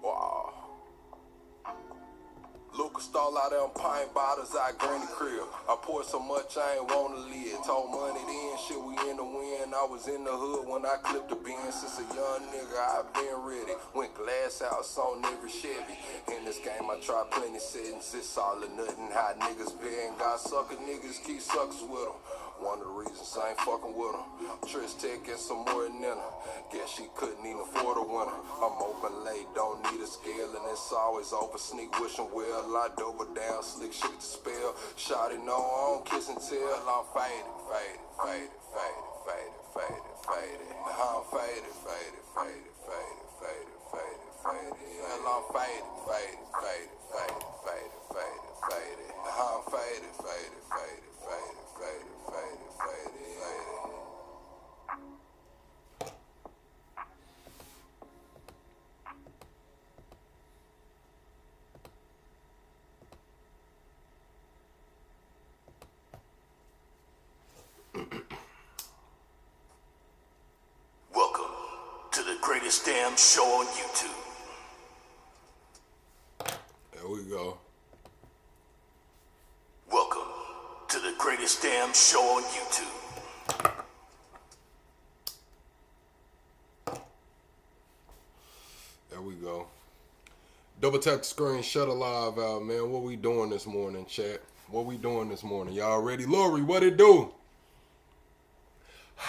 Wow. Lucas stall out them pint bottles out granny crib. I poured so much I ain't want to live. Told money then, shit we in the wind. I was in the hood when I clipped the bin. Since a young nigga I been ready. Went glass house on every Chevy. In this game I tried plenty settings. It's all or nothing. How niggas been. Got sucker niggas, keep suckers with them. One of the reasons I ain't fucking with them. Trish taking some more than her. Guess she couldn't even afford a winner. I'm open late, don't need a scale, and it's always over. Sneak wishing well, I double down, slick shit to spell. Shawty no, I don't kiss and tell. I'm faded, faded, faded, faded, faded, faded, faded. I'm faded, faded, faded, faded, faded, faded, faded. I'm faded, faded, faded, faded, faded, faded, faded. I'm faded, faded, faded, faded, faded, faded, faded, faded. Welcome to the greatest damn show on YouTube. There we go. Welcome to the greatest damn show on YouTube. There we go. Double tap the screen, shut a live out, man. What we doing this morning, chat? What we doing this morning? Y'all ready? Lori, what it do?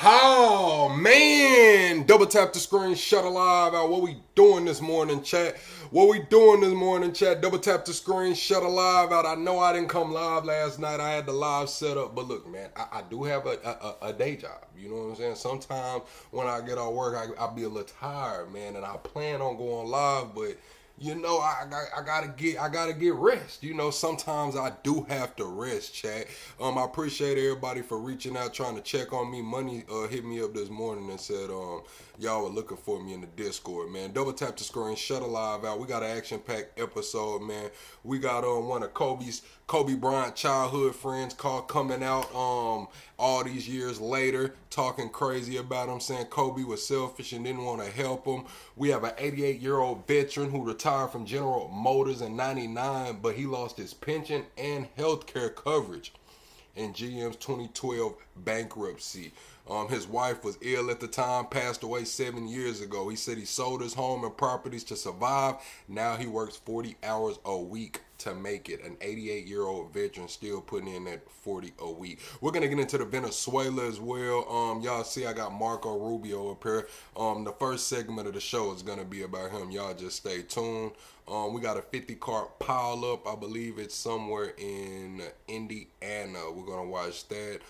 Oh, man. Double tap the screen, shut a live out. What we doing this morning, chat? What we doing this morning, chat? Double tap the screen, shut a live out. I know I didn't come live last night. I had the live set up. But look, man, I do have a day job. You know what I'm saying? Sometimes when I get off work, I be a little tired, man. And I plan on going live, but you know, I gotta get rest. You know, sometimes I do have to rest, chat. I appreciate everybody for reaching out, trying to check on me. Money hit me up this morning and said y'all were looking for me in the Discord, man. Double tap the screen, shut a live out. We got an action-packed episode, man. We got one of Kobe Bryant childhood friends coming out all these years later, talking crazy about him, saying Kobe was selfish and didn't want to help him. We have an 88-year-old veteran who retired from General Motors in '99, but he lost his pension and health care coverage in GM's 2012 bankruptcy. His wife was ill at the time, passed away 7 years ago. He said he sold his home and properties to survive. Now he works 40 hours a week to make it. An 88-year-old veteran still putting in that 40 a week. We're going to get into the Venezuela as well. Y'all see I got Marco Rubio up here. The first segment of the show is going to be about him. Y'all just stay tuned. We got a 50-car pile up. I believe it's somewhere in Indiana. We're going to watch that.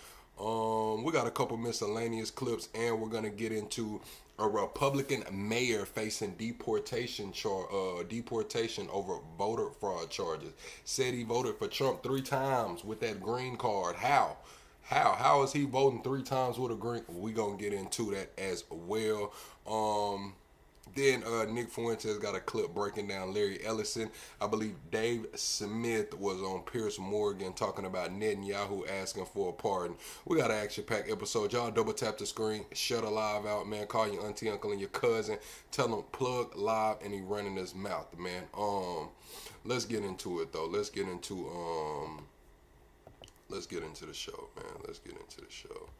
We got a couple miscellaneous clips, and we're going to get into a Republican mayor facing deportation over voter fraud charges. Said he voted for Trump 3 times with that green card. How is he voting 3 times with a green? We gonna get into that as well. Then Nick Fuentes got a clip breaking down Larry Ellison. I believe Dave Smith was on Piers Morgan talking about Netanyahu asking for a pardon. We got an action-packed episode. Y'all double tap the screen, shut a live out, man. Call your auntie, uncle, and your cousin. Tell them plug live, and he running his mouth, man. Let's get into it though. Let's get into the show, man. Let's get into the show.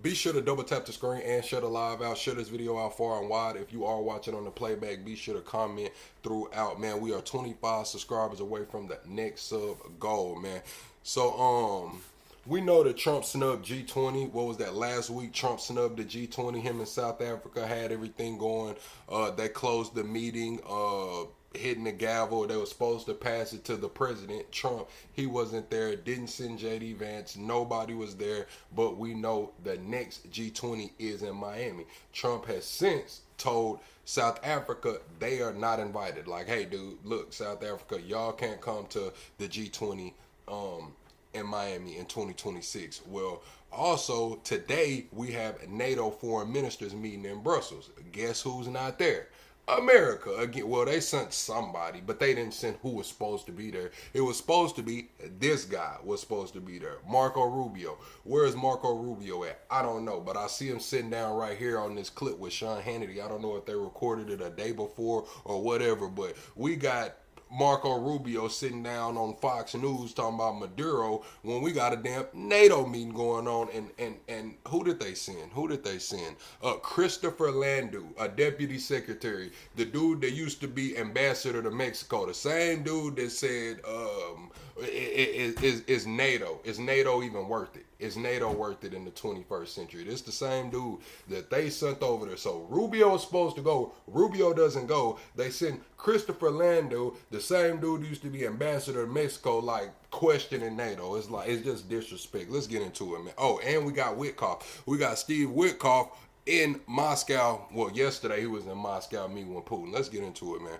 Be sure to double tap the screen and share the live out. Share this video out far and wide. If you are watching on the playback, be sure to comment throughout, man. We are 25 subscribers away from the next sub goal, man. So, we know that Trump snubbed G20. What was that, last week? Trump snubbed the G20. Him and South Africa had everything going. They closed the meeting, hitting the gavel. They were supposed to pass it to the president. Trump, he wasn't there. Didn't send JD Vance. Nobody was there. But we know the next G20 is in Miami. Trump has since told South Africa they are not invited. Like, hey, dude, look, South Africa, y'all can't come to the G20 in Miami in 2026. Well, also today we have NATO foreign ministers meeting in Brussels. Guess who's not there? America again. Well, they sent somebody, but they didn't send who was supposed to be there. It was supposed to be this guy was supposed to be there, Marco Rubio. Where is Marco Rubio at? I don't know, but I see him sitting down right here on this clip with Sean Hannity. I don't know if they recorded it a day before or whatever, but we got Marco Rubio sitting down on Fox News talking about Maduro when we got a damn NATO meeting going on. And who did they send? Who did they send? Christopher Landu, a deputy secretary, the dude that used to be ambassador to Mexico, the same dude that said, is NATO? Is NATO even worth it? Is NATO worth it in the 21st century? This the same dude that they sent over there. So Rubio is supposed to go. Rubio doesn't go. They send Christopher Landu, the same dude who used to be ambassador to Mexico, like questioning NATO. It's just disrespect. Let's get into it, man. Oh, and we got Witkoff. We got Steve Witkoff in Moscow. Well, yesterday he was in Moscow meeting with Putin. Let's get into it, man.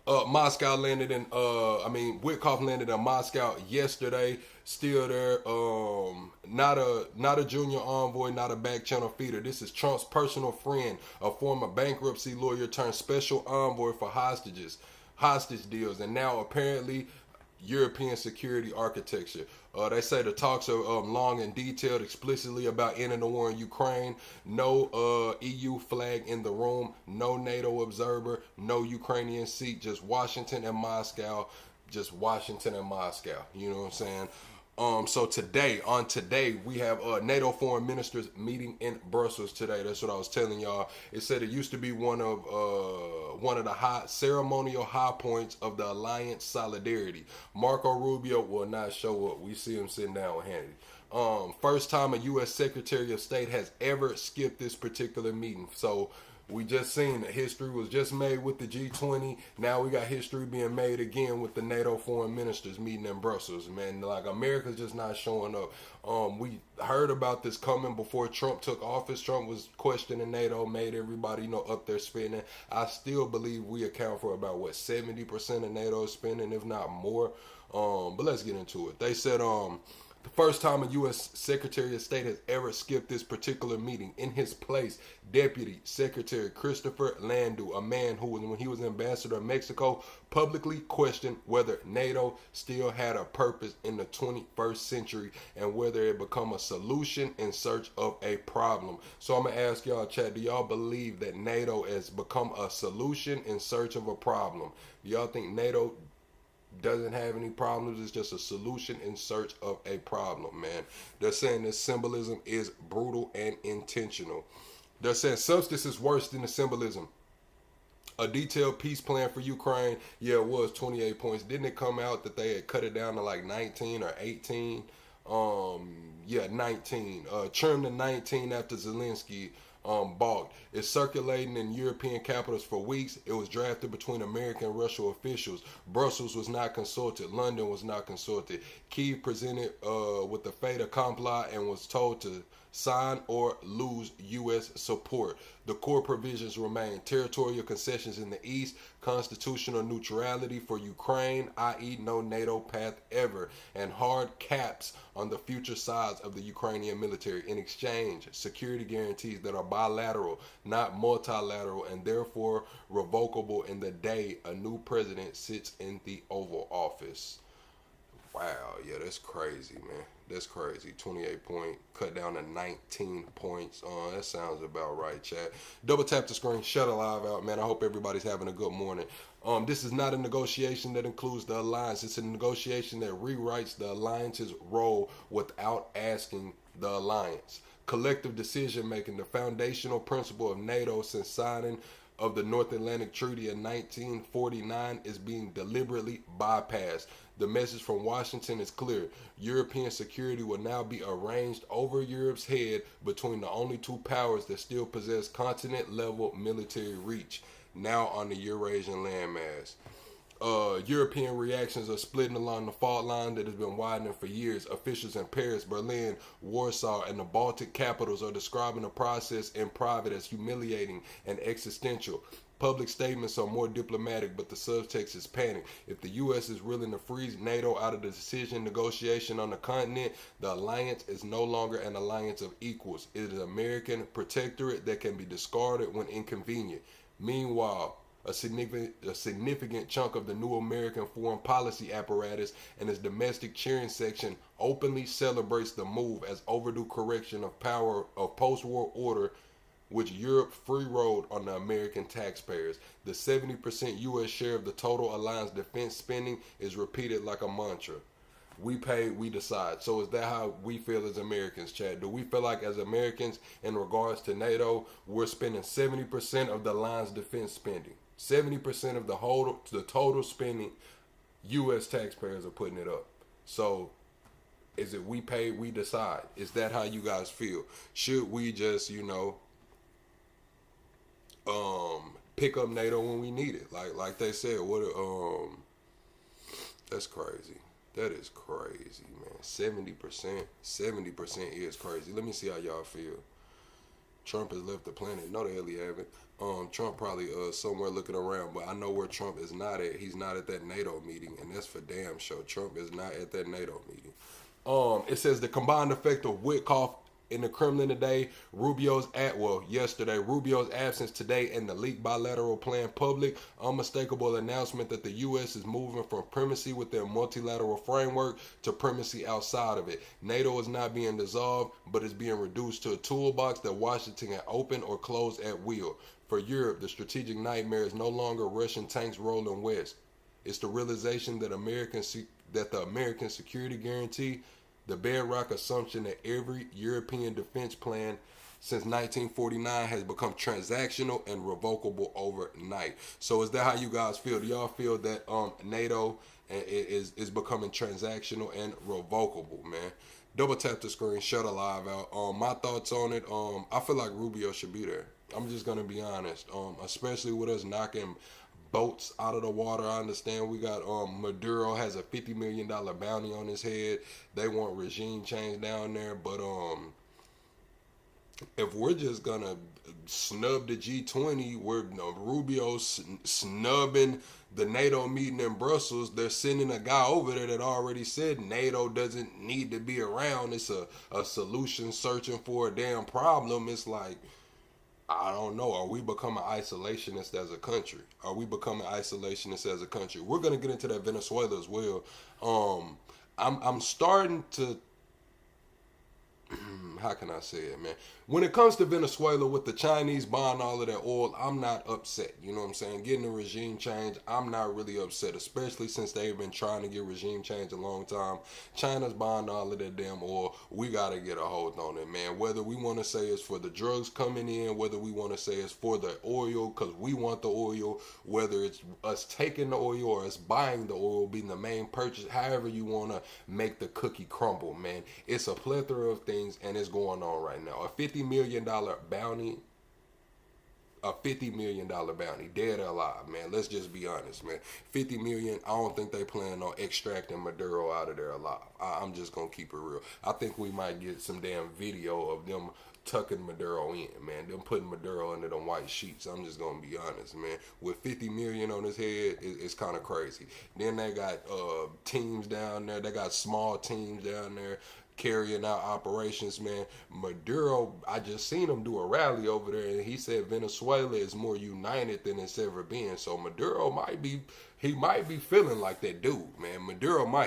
Moscow landed in Witkoff landed in Moscow yesterday, still there. Not a junior envoy, not a back channel feeder. This is Trump's personal friend, a former bankruptcy lawyer turned special envoy for hostage deals, and now apparently European security architecture. They say the talks are long and detailed, explicitly about ending the war in Ukraine. No EU flag in the room, no NATO observer, no Ukrainian seat, just Washington and Moscow. Just Washington and Moscow. You know what I'm saying? So today, we have NATO foreign ministers meeting in Brussels today. That's what I was telling y'all. It said it used to be one of the ceremonial high points of the alliance solidarity. Marco Rubio will not show up. We see him sitting down with Hannity. First time a U.S. Secretary of State has ever skipped this particular meeting. So we just seen that history was just made with the G20. Now we got history being made again with the NATO foreign ministers meeting in Brussels. Man, like America's just not showing up. We heard about this coming before Trump took office. Trump was questioning NATO, made everybody, up there spending. I still believe we account for about 70% of NATO spending, if not more. But let's get into it. They said the first time a U.S. Secretary of State has ever skipped this particular meeting. In his place, Deputy Secretary Christopher Landu, a man who, when he was ambassador to Mexico, publicly questioned whether NATO still had a purpose in the 21st century and whether it become a solution in search of a problem. So I'm going to ask y'all, chat, do y'all believe that NATO has become a solution in search of a problem? Do y'all think NATO doesn't have any problems? It's just a solution in search of a problem, man. They're saying this symbolism is brutal and intentional. They're saying substance is worse than the symbolism. A detailed peace plan for Ukraine, yeah, it was 28 points. Didn't it come out that they had cut it down to like 19 or 18? 19. Trimmed to 19 after Zelensky balked. It's circulating in European capitals for weeks. It was drafted between American and Russian officials. Brussels was not consulted. London was not consulted. Kyiv presented with the fait accompli and was told to sign or lose U.S. support. The core provisions remain: territorial concessions in the east, constitutional neutrality for Ukraine, i.e. no NATO path ever, and hard caps on the future size of the Ukrainian military. In exchange, security guarantees that are bilateral, not multilateral, and therefore revocable in the day a new president sits in the Oval Office. Wow, yeah, that's crazy, man. That's crazy. 28 point, cut down to 19 points. That sounds about right, chat. Double tap the screen, shut a live out, man. I hope everybody's having a good morning. This is not a negotiation that includes the alliance. It's a negotiation that rewrites the alliance's role without asking the alliance. Collective decision making, the foundational principle of NATO since signing of the North Atlantic Treaty in 1949, is being deliberately bypassed. The message from Washington is clear. European security will now be arranged over Europe's head between the only two powers that still possess continent-level military reach, now on the Eurasian landmass. European reactions are splitting along the fault line that has been widening for years. Officials in Paris, Berlin, Warsaw, and the Baltic capitals are describing the process in private as humiliating and existential. Public statements are more diplomatic, but the subtext is panic. If the U.S. is willing to freeze NATO out of the decision negotiation on the continent, the alliance is no longer an alliance of equals. It is an American protectorate that can be discarded when inconvenient. Meanwhile, a significant chunk of the new American foreign policy apparatus and its domestic cheering section openly celebrates the move as overdue correction of power of post-war order which Europe free-rolled on the American taxpayers. The 70% U.S. share of the total alliance defense spending is repeated like a mantra. We pay, we decide. So is that how we feel as Americans, Chad? Do we feel like as Americans, in regards to NATO, we're spending 70% of the alliance defense spending? 70% of the total spending, U.S. taxpayers are putting it up. So is it we pay, we decide? Is that how you guys feel? Should we just, pick up NATO when we need it? Like they said, that's crazy. That is crazy, man. 70% is crazy. Let me see how y'all feel. Trump has left the planet. No, the hell he haven't. Trump probably somewhere looking around, but I know where Trump is not at. He's not at that NATO meeting, and that's for damn sure. Trump is not at that NATO meeting. It says the combined effect of Witkoff in the Kremlin today, yesterday, Rubio's absence today, and the leaked bilateral plan public, unmistakable announcement that the U.S. is moving from primacy within a multilateral framework to primacy outside of it. NATO is not being dissolved, but is being reduced to a toolbox that Washington can open or close at will. For Europe, the strategic nightmare is no longer Russian tanks rolling west. It's the realization that the American security guarantee, the bedrock assumption that every European defense plan since 1949 has become transactional and revocable overnight. So is that how you guys feel? Do y'all feel that NATO is becoming transactional and revocable, man? Double tap the screen, shut a live out. My thoughts on it, I feel like Rubio should be there. I'm just going to be honest, especially with us knocking boats out of the water. I understand we got Maduro has a $50 million bounty on his head. They want regime change down there, but if we're just gonna snub the G20, we're Rubio snubbing the NATO meeting in Brussels. They're sending a guy over there that already said NATO doesn't need to be around. It's a solution searching for a damn problem. It's like, I don't know. Are we becoming isolationist as a country? We're gonna get into that Venezuela as well. I'm starting to. How can I say it, man? When it comes to Venezuela, with the Chinese buying all of that oil, I'm not upset. You know what I'm saying? Getting a regime change, I'm not really upset, especially since they've been trying to get regime change a long time. China's buying all of that damn oil. We got to get a hold on it, man. Whether we want to say it's for the drugs coming in, whether we want to say it's for the oil because we want the oil, whether it's us taking the oil or us buying the oil being the main purchase, however you want to make the cookie crumble, man. It's a plethora of things, and it's going on right now. A $50 million bounty, dead or alive, man. Let's just be honest, man. 50 million, I don't think they plan on extracting Maduro out of there alive. I'm just gonna keep it real. I think we might get some damn video of them tucking Maduro in, man. Them putting Maduro under them white sheets. I'm just gonna be honest, man. With 50 million on his head, it's kind of crazy. Then they got teams down there. They got small teams down there carrying out operations, man. Maduro, I just seen him do a rally over there, and he said Venezuela is more united than it's ever been. So Maduro might be feeling like that dude, man.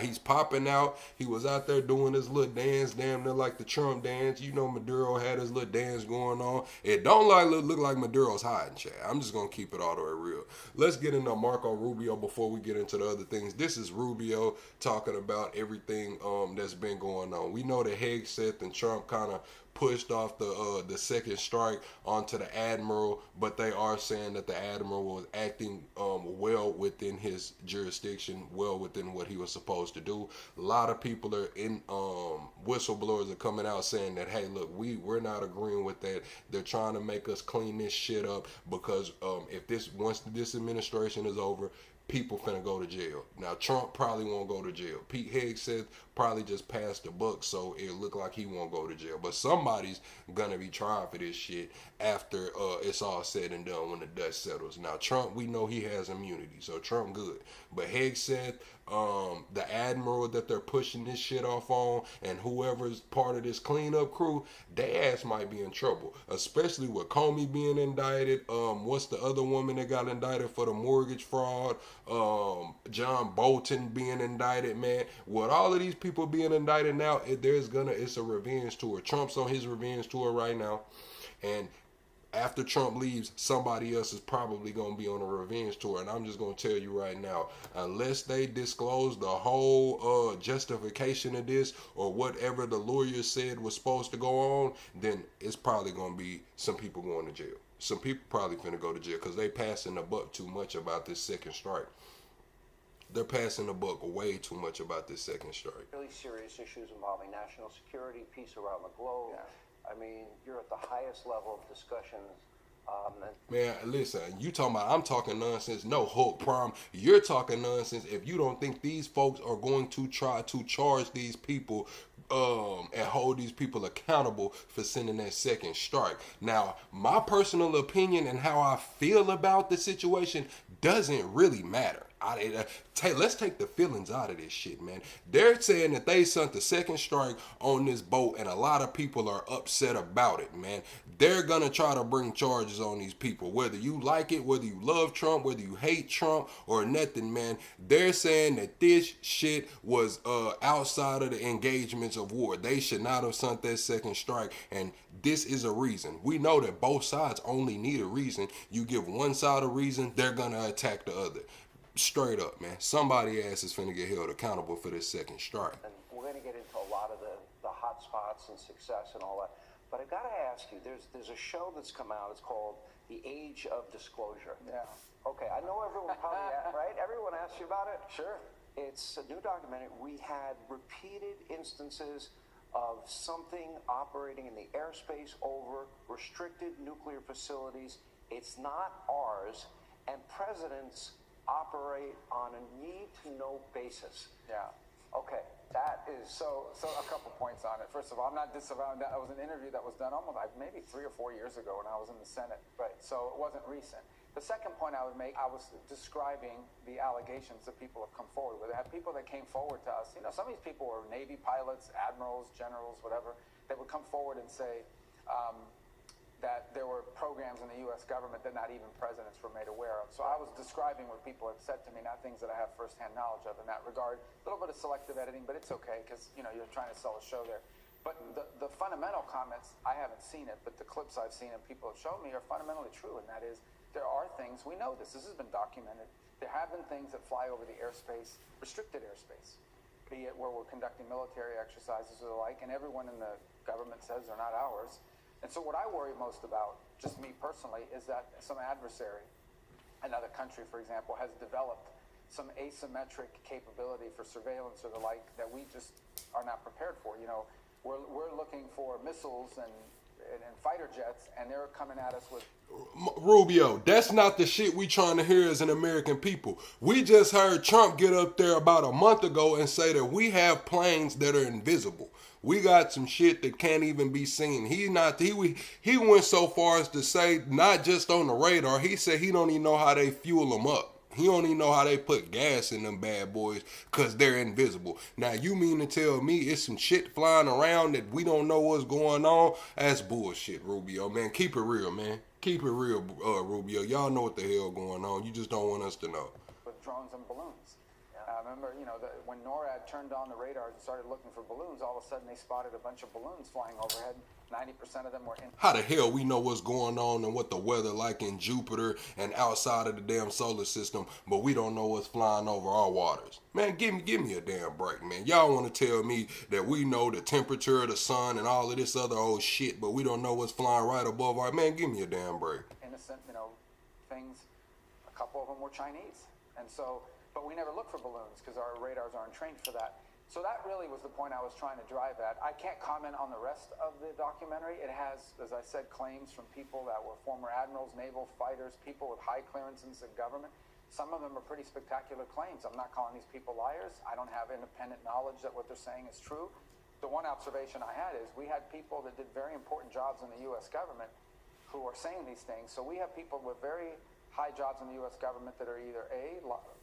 He's popping out. He was out there doing his little dance, damn near like the Trump dance. You know, Maduro had his little dance going on. It don't look like Maduro's hiding, Chad. I'm just gonna keep it all the way real. Let's get into Marco Rubio before we get into the other things. This is Rubio talking about everything that's been going on. We know that Hegseth and Trump kind of pushed off the second strike onto the admiral, but they are saying that the admiral was acting well within his jurisdiction, well within what he was supposed to do. A lot of people are in whistleblowers are coming out saying that, hey, look, we're not agreeing with that. They're trying to make us clean this shit up because once this administration is over, people finna go to jail. Now, Trump probably won't go to jail. Pete Hegseth probably just passed the buck, so it look like he won't go to jail. But somebody's gonna be trying for this shit after it's all said and done when the dust settles. Now, Trump, we know he has immunity, so Trump good. But Hegseth, the admiral that they're pushing this shit off on, and whoever's part of this cleanup crew, their ass might be in trouble. Especially with Comey being indicted. What's the other woman that got indicted for the mortgage fraud? John Bolton being indicted, man. With all of these people being indicted now, it's a revenge tour. Trump's on his revenge tour right now, and after Trump leaves, somebody else is probably going to be on a revenge tour. And I'm just going to tell you right now, unless they disclose the whole justification of this or whatever the lawyer said was supposed to go on, then it's probably going to be some people going to jail. Some people probably finna go to jail because they passing the buck too much about this second strike. They're passing the buck way too much about this second strike. Really serious issues involving national security, peace around the globe. Yeah. I mean, you're at the highest level of discussions. Man, listen, you talking about I'm talking nonsense. No, Hulk Prime, you're talking nonsense if you don't think these folks are going to try to charge these people and hold these people accountable for sending that second strike. Now, my personal opinion and how I feel about the situation doesn't really matter. Let's take the feelings out of this shit, man. They're saying that they sent the second strike on this boat, and a lot of people are upset about it, man. They're gonna try to bring charges on these people, whether you like it, whether you love Trump, whether you hate Trump or nothing, man. They're saying that this shit was outside of the engagements of war. They should not have sent that second strike, and this is a reason. We know that both sides only need a reason. You give one side a reason, they're gonna attack the other. Straight up, man. Somebody ass is finna get held accountable for this second strike. And we're going to get into a lot of the hot spots and success and all that. But I got to ask you, there's a show that's come out. It's called The Age of Disclosure. Yeah. Okay, I know everyone probably, right? Everyone asks you about it? Sure. It's a new documentary. We had repeated instances of something operating in the airspace over restricted nuclear facilities. It's not ours. And presidents operate on a need-to-know basis. Yeah. Okay, that is... So a couple points on it. First of all, I'm not disavowing that. It was an interview that was done almost maybe 3 or 4 years ago when I was in the Senate, but so it wasn't recent. The second point I would make, I was describing the allegations that people have come forward with. I have people that came forward to us. You know, some of these people were Navy pilots, admirals, generals, whatever, that would come forward and say, that there were programs in the U.S. government that not even presidents were made aware of. So I was describing what people had said to me, not things that I have firsthand knowledge of in that regard. A little bit of selective editing, but it's okay because, you know, you're trying to sell a show there. But the fundamental comments, I haven't seen it, but the clips I've seen and people have shown me are fundamentally true, and that is there are things, we know this has been documented, there have been things that fly over the airspace, restricted airspace, be it where we're conducting military exercises or the like, and everyone in the government says they're not ours. And so what I worry most about, just me personally, is that some adversary, another country, for example, has developed some asymmetric capability for surveillance or the like that we just are not prepared for. You know, we're looking for missiles and fighter jets, and they're coming at us with... Rubio, that's not the shit we trying to hear as an American people. We just heard Trump get up there about a month ago and say that we have planes that are invisible. We got some shit that can't even be seen. He went so far as to say, not just on the radar, he said he don't even know how they fuel them up. He don't even know how they put gas in them bad boys because they're invisible. Now, you mean to tell me it's some shit flying around that we don't know what's going on? That's bullshit, Rubio, man. Keep it real, man. Keep it real, Rubio. Y'all know what the hell going on. You just don't want us to know. With drones and balloons. I remember, you know, when NORAD turned on the radars and started looking for balloons, all of a sudden they spotted a bunch of balloons flying overhead. 90% of them were in. How the hell we know what's going on and what the weather like in Jupiter and outside of the damn solar system, but we don't know what's flying over our waters? Man, give me a damn break, man. Y'all want to tell me that we know the temperature of the sun and all of this other old shit, but we don't know what's flying right above our... Man, give me a damn break. Innocent, you know, things. A couple of them were Chinese. And so... But we never look for balloons because our radars aren't trained for that. So that really was the point I was trying to drive at. I can't comment on the rest of the documentary. It has, as I said, claims from people that were former admirals, naval fighters, people with high clearances in government. Some of them are pretty spectacular claims. I'm not calling these people liars. I don't have independent knowledge that what they're saying is true. The one observation I had is we had people that did very important jobs in the U.S. government who are saying these things. So we have people with very high jobs in the U.S. government that are either A,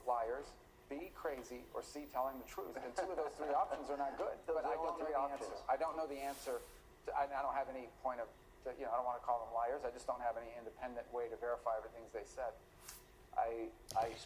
liars, B, crazy, or C, telling the truth. And two of those three options are not good. Those But I are don't know three the options. answer. I don't know the answer. I don't have any point of, I don't want to call them liars. I just don't have any independent way to verify everything they said.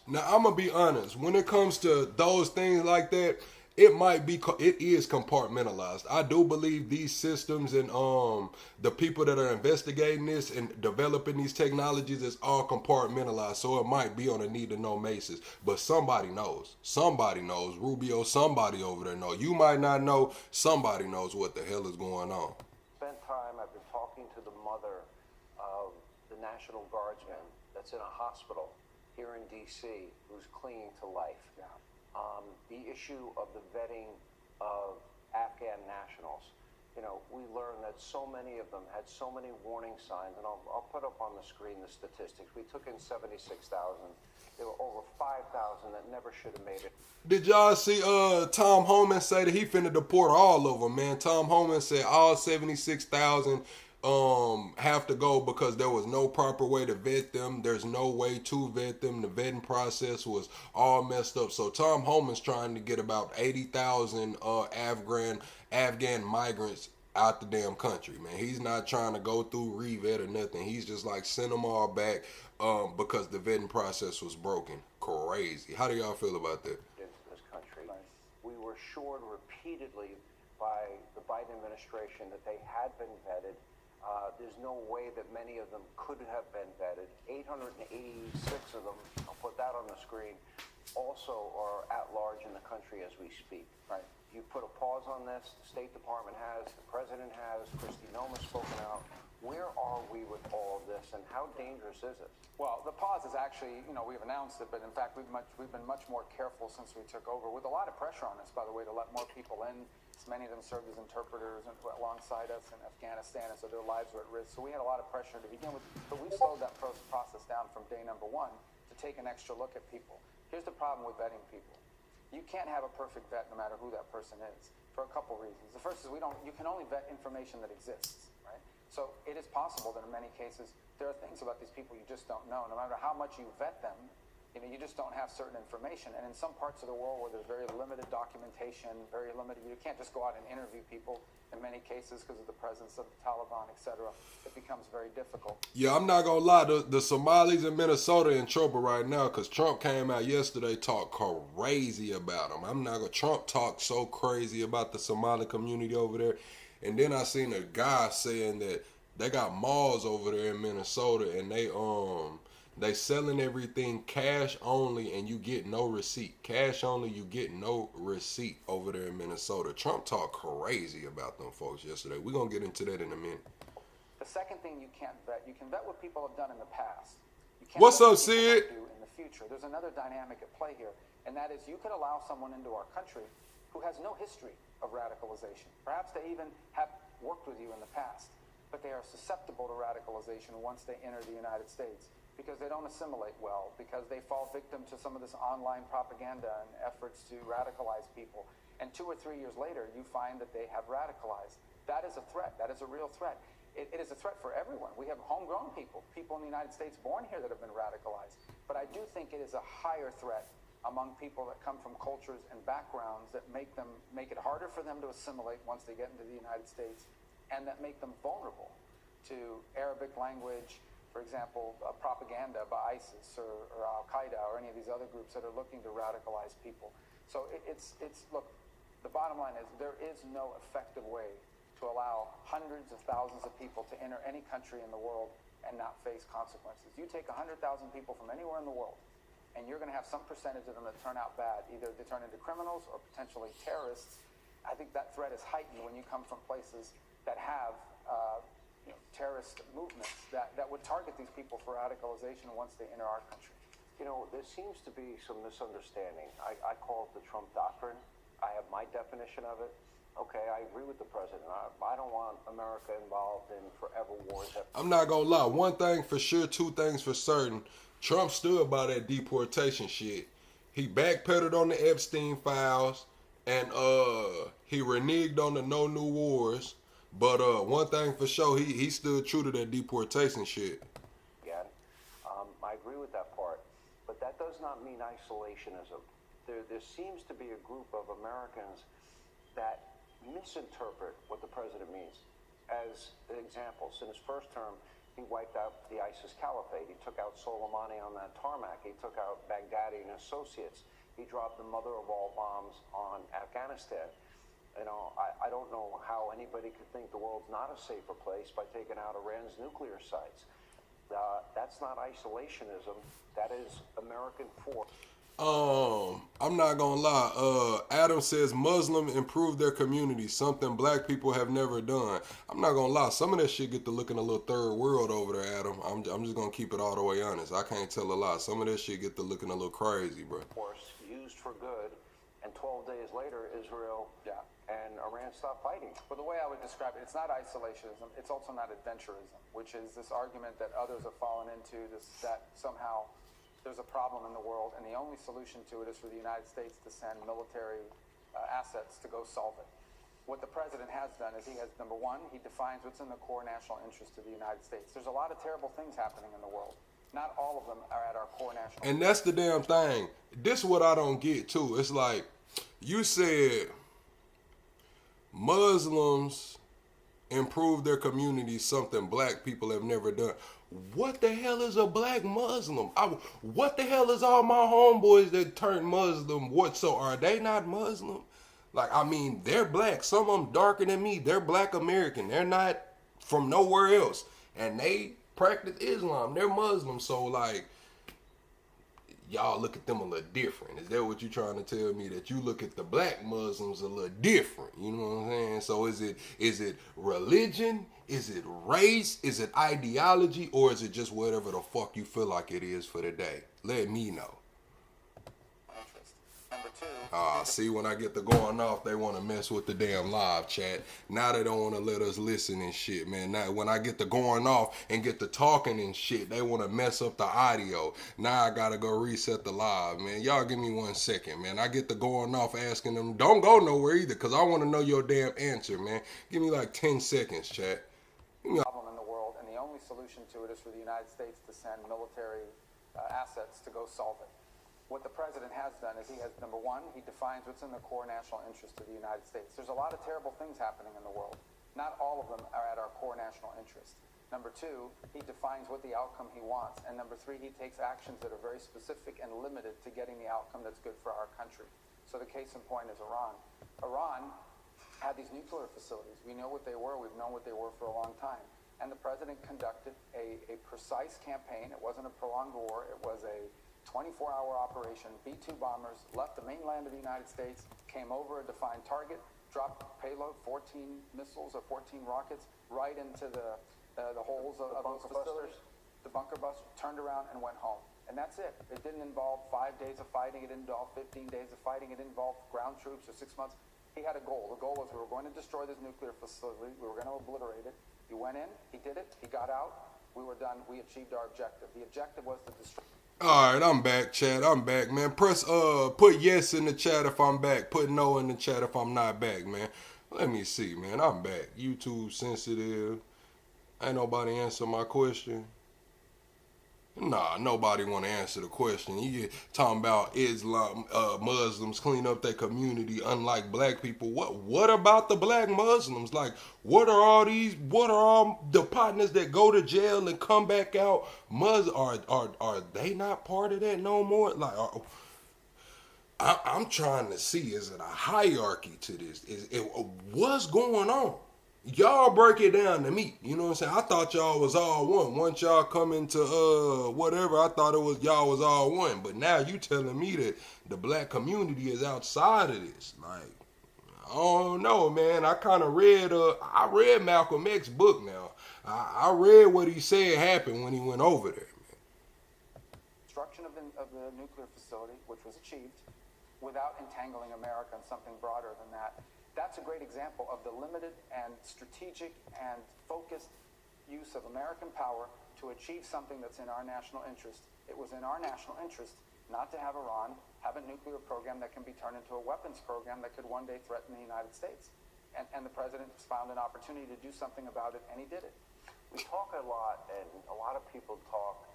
Now I'm gonna be honest. When it comes to those things like that, it is compartmentalized. I do believe these systems and the people that are investigating this and developing these technologies is all compartmentalized. So it might be on a need to know basis, but somebody knows. Somebody knows. Rubio, somebody over there knows. You might not know. Somebody knows what the hell is going on. Spent time, I've been talking to the mother of the National Guardsman that's in a hospital here in D.C. who's clinging to life. Yeah. The issue of the vetting of Afghan nationals. We learned that so many of them had so many warning signs, and I'll put up on the screen the statistics. We took in 76,000. There were over 5,000 that never should have made it. Did y'all see Tom Homan say that he finna deport all of them, man? Tom Homan said all 76,000 have to go because there was no proper way to vet them. There's no way to vet them. The vetting process was all messed up. So Tom Homan's trying to get about 80,000 Afghan migrants out the damn country, man. He's not trying to go through revet or nothing. He's just like send them all back because the vetting process was broken. Crazy. How do y'all feel about that? Into this country. We were assured repeatedly by the Biden administration that they had been vetted. There's no way that many of them could have been vetted. 886 of them, I'll put that on the screen, also are at large in the country as we speak. Right. You put a pause on this, the State Department has, the President has, Kristi Noem's spoken out. Where are we with all of this, and how dangerous is it? Well, the pause is actually, we've announced it, but in fact, we've been much more careful since we took over, with a lot of pressure on us, by the way, to let more people in. Many of them served as interpreters alongside us in Afghanistan, and so their lives were at risk. So we had a lot of pressure to begin with, but we slowed that process down from day number one to take an extra look at people. Here's the problem with vetting people. You can't have a perfect vet no matter who that person is, for a couple reasons. The first is you can only vet information that exists, right? So it is possible that in many cases there are things about these people you just don't know. No matter how much you vet them, you just don't have certain information. And in some parts of the world where there's very limited documentation, very limited, you can't just go out and interview people in many cases because of the presence of the Taliban, etc. It becomes very difficult. Yeah, I'm not gonna lie, the Somalis in Minnesota in trouble right now because Trump came out yesterday, talked crazy about them. Trump talked so crazy about the Somali community over there. And then I seen a guy saying that they got malls over there in Minnesota and they selling everything cash only and you get no receipt. Cash only, you get no receipt over there in Minnesota. Trump talked crazy about them folks yesterday. We're going to get into that in a minute. The second thing you can't vet, you can vet what people have done in the past. You can't What's vet up, what people Sid? might do in the future. There's another dynamic at play here, and that is you could allow someone into our country who has no history of radicalization. Perhaps they even have worked with you in the past, but they are susceptible to radicalization once they enter the United States, because they don't assimilate well, because they fall victim to some of this online propaganda and efforts to radicalize people. And 2 or 3 years later, you find that they have radicalized. That is a threat. That is a real threat. It is a threat for everyone. We have homegrown people in the United States born here that have been radicalized. But I do think it is a higher threat among people that come from cultures and backgrounds that make it harder for them to assimilate once they get into the United States, and that make them vulnerable to Arabic language, for example, propaganda by ISIS or Al-Qaeda or any of these other groups that are looking to radicalize people. So look, the bottom line is there is no effective way to allow hundreds of thousands of people to enter any country in the world and not face consequences. You take 100,000 people from anywhere in the world, and you're going to have some percentage of them that turn out bad. Either they turn into criminals or potentially terrorists. I think that threat is heightened when you come from places that have terrorist movements that would target these people for radicalization once they enter our country. There seems to be some misunderstanding. I call it the Trump doctrine. I have my definition of it. Okay, I agree with the president. I don't want America involved in forever wars. I'm not going to lie. One thing for sure, two things for certain. Trump stood by that deportation shit. He backpedaled on the Epstein files, and he reneged on the No New Wars. But one thing for sure, he stood true to that deportation shit. Again, I agree with that part, but that does not mean isolationism. there seems to be a group of Americans that misinterpret what the president means. As examples, in his first term, he wiped out the ISIS caliphate. He took out Soleimani on that tarmac. He took out Baghdadi and associates. He dropped the mother of all bombs on Afghanistan. You know, I don't know how anybody could think the world's not a safer place by taking out Iran's nuclear sites. That's not isolationism. That is American force. I'm not gonna lie. Adam says Muslim improve their community, something black people have never done. I'm not gonna lie. Some of that shit get to looking a little third world over there, Adam. I'm just gonna keep it all the way honest. I can't tell a lie. Some of that shit get to looking a little crazy, bro. Force used for good, and 12 days later, Israel and Iran stopped fighting. Well, the way I would describe it, it's not isolationism. It's also not adventurism, which is this argument that others have fallen into, that somehow there's a problem in the world, and the only solution to it is for the United States to send military assets to go solve it. What the president has done is he has, number one, he defines what's in the core national interest of the United States. There's a lot of terrible things happening in the world. Not all of them are at our core national interest. And that's the damn thing. This is what I don't get, too. It's like, you said Muslims improve their community, something black people have never done. What the hell is a black Muslim? What the hell is all my homeboys that turned Muslim? What, so are they not Muslim? Like, I mean, they're black. Some of them darker than me. They're black American. They're not from nowhere else. And they practice Islam. They're Muslim. So, like, y'all look at them a little different. Is that what you're trying to tell me? That you look at the black Muslims a little different? You know what I'm saying? So is it religion? Is it race? Is it ideology? Or is it just whatever the fuck you feel like it is for the day? Let me know. Number two. See, when I get to going off, they want to mess with the damn live chat. Now they don't want to let us listen and shit, man. Now when I get to going off and get to talking and shit, they want to mess up the audio. Now I gotta go reset the live, man. Y'all give me 1 second, man. I get to going off asking them, don't go nowhere either, because I want to know your damn answer, man. Give me like 10 seconds, chat. Problem in the world, and the only solution to it is for the United States to send military assets to go solve it. What the president has done is he has, number one, he defines what's in the core national interest of the United States. There's a lot of terrible things happening in the world. Not all of them are at our core national interest. Number two, he defines what the outcome he wants. And number three, he takes actions that are very specific and limited to getting the outcome that's good for our country. So the case in point is Iran. Iran had these nuclear facilities. We know what they were. We've known what they were for a long time. And the president conducted a precise campaign. It wasn't a prolonged war. It was a 24-hour operation. B-2 bombers left the mainland of the United States, came over a defined target, dropped payload, 14 missiles or 14 rockets right into the holes of those facilities. The bunker busters turned around and went home. And that's it. It didn't involve 5 days of fighting. It didn't involve 15 days of fighting. It didn't involve ground troops or 6 months. He had a goal. The goal was we were going to destroy this nuclear facility. We were going to obliterate it. He went in. He did it. He got out. We were done. We achieved our objective. The objective was to destroy. All right, I'm back, chat. I'm back, man. Press put yes in the chat if I'm back. Put no in the chat if I'm not back, man. Let me see, man. I'm back. YouTube sensitive. Ain't nobody answer my question. Nah, nobody want to answer the question. You get talking about Islam, Muslims clean up their community, unlike black people. What about the black Muslims? Like, what are all the partners that go to jail and come back out? Are they not part of that no more? Like, I'm trying to see, is it a hierarchy to this? What's going on? Y'all break it down to me. You know what I'm saying? I thought y'all was all one. Once y'all come into whatever, I thought y'all was all one. But now you telling me that the black community is outside of this. Like, I don't know, man. I kind of read I read Malcolm X's book now. I read what he said happened when he went over there, man. Destruction of the nuclear facility, which was achieved without entangling America in something broader than that. That's a great example of the limited and strategic and focused use of American power to achieve something that's in our national interest. It was in our national interest not to have Iran have a nuclear program that can be turned into a weapons program that could one day threaten the United States. And the president found an opportunity to do something about it, and he did it. We talk a lot, and a lot of people talk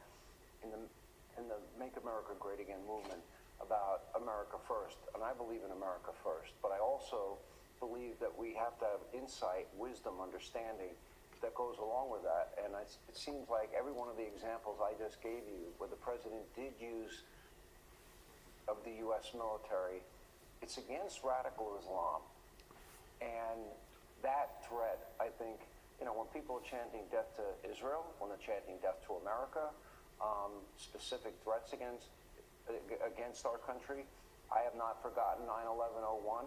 in the Make America Great Again movement about America first, and I believe in America first, but I also believe that we have to have insight, wisdom, understanding that goes along with that. And it seems like every one of the examples I just gave you, where the president did use of the U.S. military, it's against radical Islam. And that threat, I think, when people are chanting death to Israel, when they're chanting death to America, specific threats against our country, I have not forgotten 9/11/01.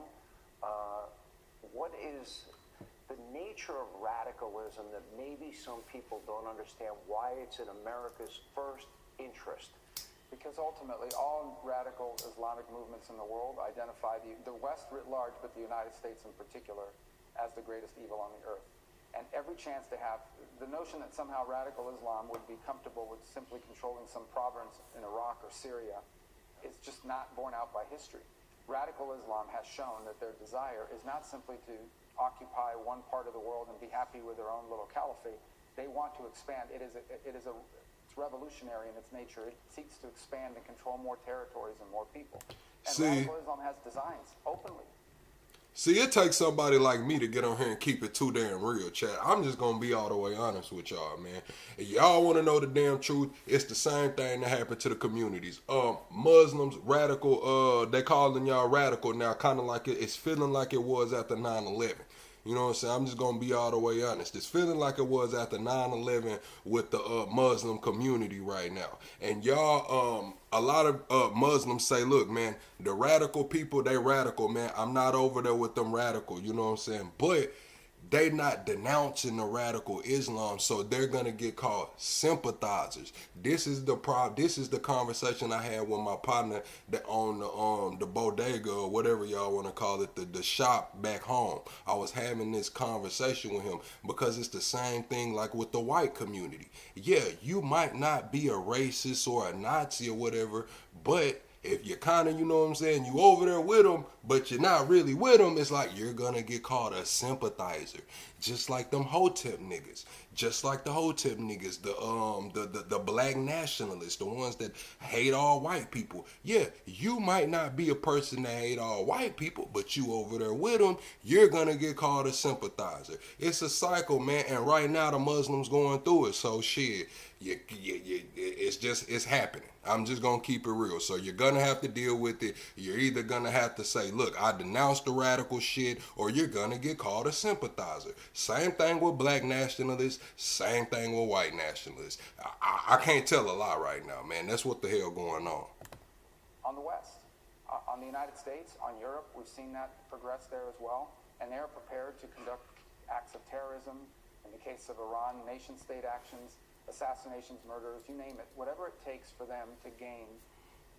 What is the nature of radicalism that maybe some people don't understand why it's in America's first interest? Because ultimately, all radical Islamic movements in the world identify the West writ large, but the United States in particular, as the greatest evil on the earth. And every chance to have the notion that somehow radical Islam would be comfortable with simply controlling some province in Iraq or Syria is just not borne out by history. Radical Islam has shown that their desire is not simply to occupy one part of the world and be happy with their own little caliphate. They want to expand. It's revolutionary in its nature. It seeks to expand and control more territories and more people. And radical Islam has designs openly. See, it takes somebody like me to get on here and keep it too damn real, chat. I'm just going to be all the way honest with y'all, man. If y'all want to know the damn truth, it's the same thing that happened to the communities. Muslims, radical, they calling y'all radical now, kind of like it's feeling like it was after 9/11. You know what I'm saying? I'm just going to be all the way honest. It's feeling like it was after 9/11 with the Muslim community right now. And y'all, a lot of Muslims say, look, man, the radical people, they radical, man. I'm not over there with them radical, you know what I'm saying? But they not denouncing the radical Islam, so they're gonna get called sympathizers. This is the problem. This is the conversation I had with my partner that owned the bodega or whatever y'all want to call it, the shop back home. I was having this conversation with him because it's the same thing like with the white community. Yeah, you might not be a racist or a Nazi or whatever, but if you're kind of, you know what I'm saying, you over there with them, but you're not really with them, it's like you're going to get called a sympathizer. Just like them Hotep niggas. Just like the Hotep niggas, the black nationalists, the ones that hate all white people. Yeah, you might not be a person that hate all white people, but you over there with them, you're going to get called a sympathizer. It's a cycle, man, and right now the Muslims going through it, so shit, it's happening. I'm just going to keep it real. So you're going to have to deal with it. You're either going to have to say, look, I denounce the radical shit, or you're going to get called a sympathizer. Same thing with black nationalists. Same thing with white nationalists. I can't tell a lot right now, man. That's what the hell going on. On the West, on the United States, on Europe, we've seen that progress there as well. And they're prepared to conduct acts of terrorism. In the case of Iran, nation-state actions, assassinations, murders, you name it, whatever it takes for them to gain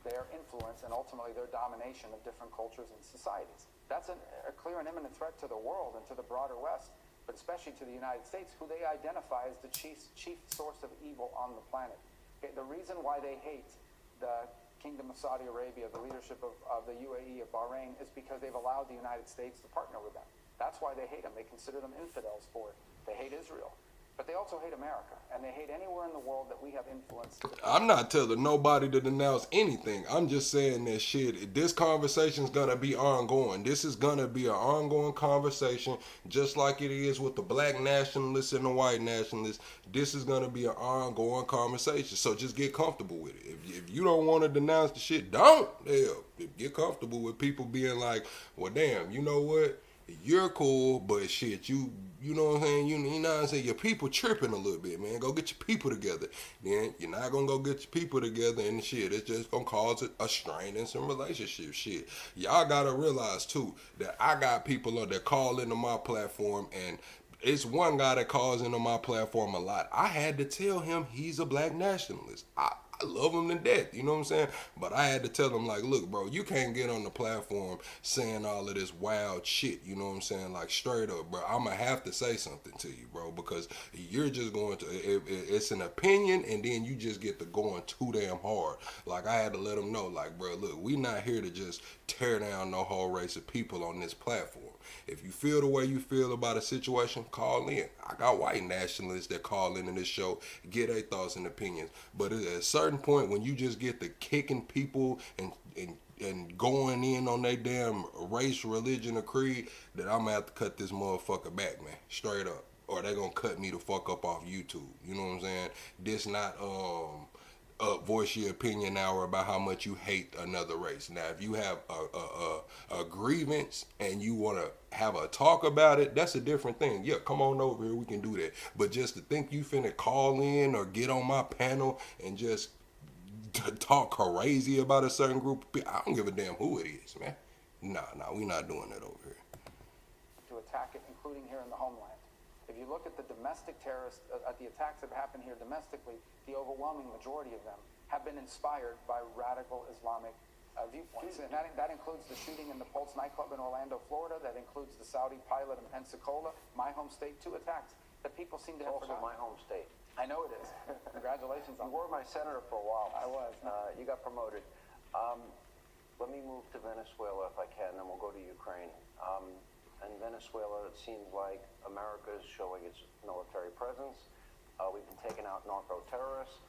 their influence and ultimately their domination of different cultures and societies. That's a clear and imminent threat to the world and to the broader West, but especially to the United States, who they identify as the chief source of evil on the planet. Okay, the reason why they hate the Kingdom of Saudi Arabia, the leadership of the UAE, of Bahrain, is because they've allowed the United States to partner with them. That's why they hate them. They consider them infidels for it. They hate Israel. But they also hate America, and they hate anywhere in the world that we have influence. I'm not telling nobody to denounce anything. I'm just saying that shit, this conversation's going to be ongoing. This is going to be an ongoing conversation, just like it is with the black nationalists and the white nationalists. This is going to be an ongoing conversation, so just get comfortable with it. If you don't want to denounce the shit, don't. Hell, get comfortable with people being like, well, damn, you know what? You're cool, but shit, you know what I'm saying? You know what I'm saying? Your people tripping a little bit, man. Go get your people together. Then you're not gonna go get your people together and shit. It's just gonna cause a strain in some relationship shit. Y'all gotta realize too that I got people that call into my platform, and it's one guy that calls into my platform a lot. I had to tell him he's a black nationalist. I love him to death, you know what I'm saying? But I had to tell him, like, look, bro, you can't get on the platform saying all of this wild shit, you know what I'm saying? Like, straight up, bro, I'm going to have to say something to you, bro, because you're just going to, it's an opinion, and then you just get to going too damn hard. Like, I had to let him know, like, bro, look, we not here to just tear down no whole race of people on this platform. If you feel the way you feel about a situation, call in. I got white nationalists that call into this show, get their thoughts and opinions. But at a certain point, when you just get to kicking people and and going in on their damn race, religion, or creed, that I'm gonna have to cut this motherfucker back, man, straight up, or they gonna cut me the fuck up off YouTube. You know what I'm saying? This not voice your opinion hour about how much you hate another race. Now, if you have a grievance and you want to have a talk about it, that's a different thing. Yeah, come on over here, we can do that. But just to think you finna call in or get on my panel and just talk crazy about a certain group of people, I don't give a damn who it is, man. Nah, we not doing that over here. To attack it, including here in the homeland. If you look at the domestic terrorists, at the attacks that have happened here domestically, the overwhelming majority of them have been inspired by radical Islamic viewpoints. And that includes the shooting in the Pulse nightclub in Orlando, Florida. That includes the Saudi pilot in Pensacola, my home state, 2 attacks that people seem to have Also forgotten. my home state. I know it is. Congratulations You on were my senator for a while. I was. You got promoted. Let me move to Venezuela if I can, then we'll go to Ukraine. In Venezuela, it seems like America is showing its military presence. We've been taking out narco-terrorists.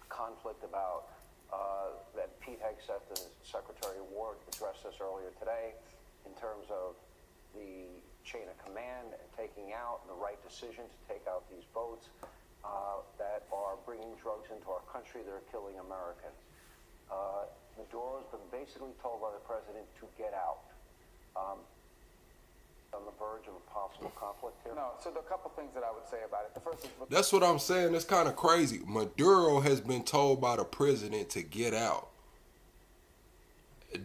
Conflict about that Pete Hegseth, the Secretary of War, addressed this earlier today in terms of the chain of command and taking out and the right decision to take out these boats that are bringing drugs into our country that are killing Americans. Maduro's been basically told by the president to get out. On the verge of a possible conflict here? No, so there are a couple things that I would say about it. The first is... That's what I'm saying. It's kind of crazy. Maduro has been told by the president to get out.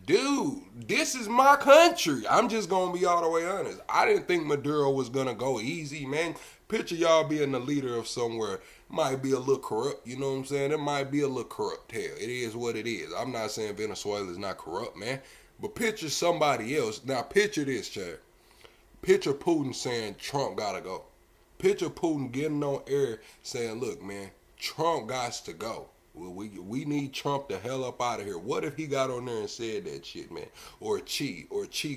Dude, this is my country. I'm just going to be all the way honest. I didn't think Maduro was going to go easy, man. Picture y'all being the leader of somewhere. Might be a little corrupt, you know what I'm saying? It might be a little corrupt. Hell, it is what it is. I'm not saying Venezuela is not corrupt, man. But picture somebody else. Now, picture this, Chad. Picture Putin saying Trump gotta go. Picture Putin getting on air saying, look, man, Trump gots to go. We need Trump the hell up out of here. What if he got on there and said that shit, man? Or Chi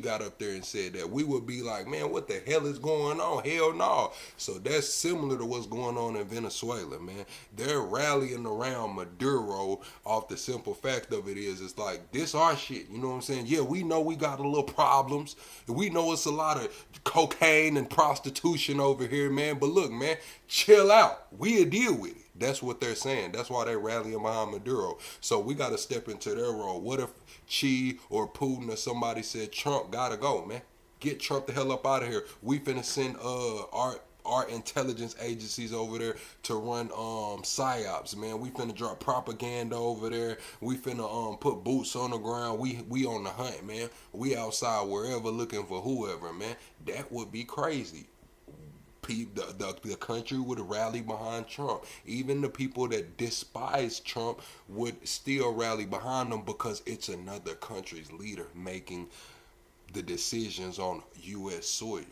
got up there and said that. We would be like, man, what the hell is going on? Hell no. So that's similar to what's going on in Venezuela, man. They're rallying around Maduro off the simple fact of it is, it's like, this our shit. You know what I'm saying? Yeah, we know we got a little problems. We know it's a lot of cocaine and prostitution over here, man. But look, man, chill out. We'll deal with it. That's what they're saying. That's why they're rallying behind Maduro. So we got to step into their role. What if Chi or Putin or somebody said Trump got to go, man? Get Trump the hell up out of here. We finna send our intelligence agencies over there to run psyops, man. We finna drop propaganda over there. We finna put boots on the ground. We on the hunt, man. We outside wherever looking for whoever, man. That would be crazy. The country would rally behind Trump. Even the people that despise Trump would still rally behind him because it's another country's leader making the decisions on U.S. soil.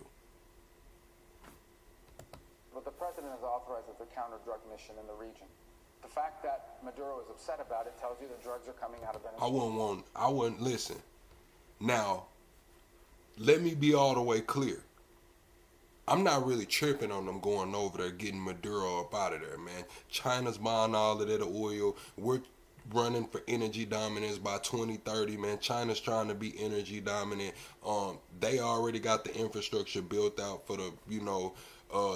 But the president has authorized the counter-drug mission in the region. The fact that Maduro is upset about it tells you the drugs are coming out of Venezuela. I wouldn't listen. Now, let me be all the way clear. I'm not really tripping on them going over there getting Maduro up out of there, man. China's buying all of that oil. We're running for energy dominance by 2030, man. China's trying to be energy dominant. They already got the infrastructure built out for the,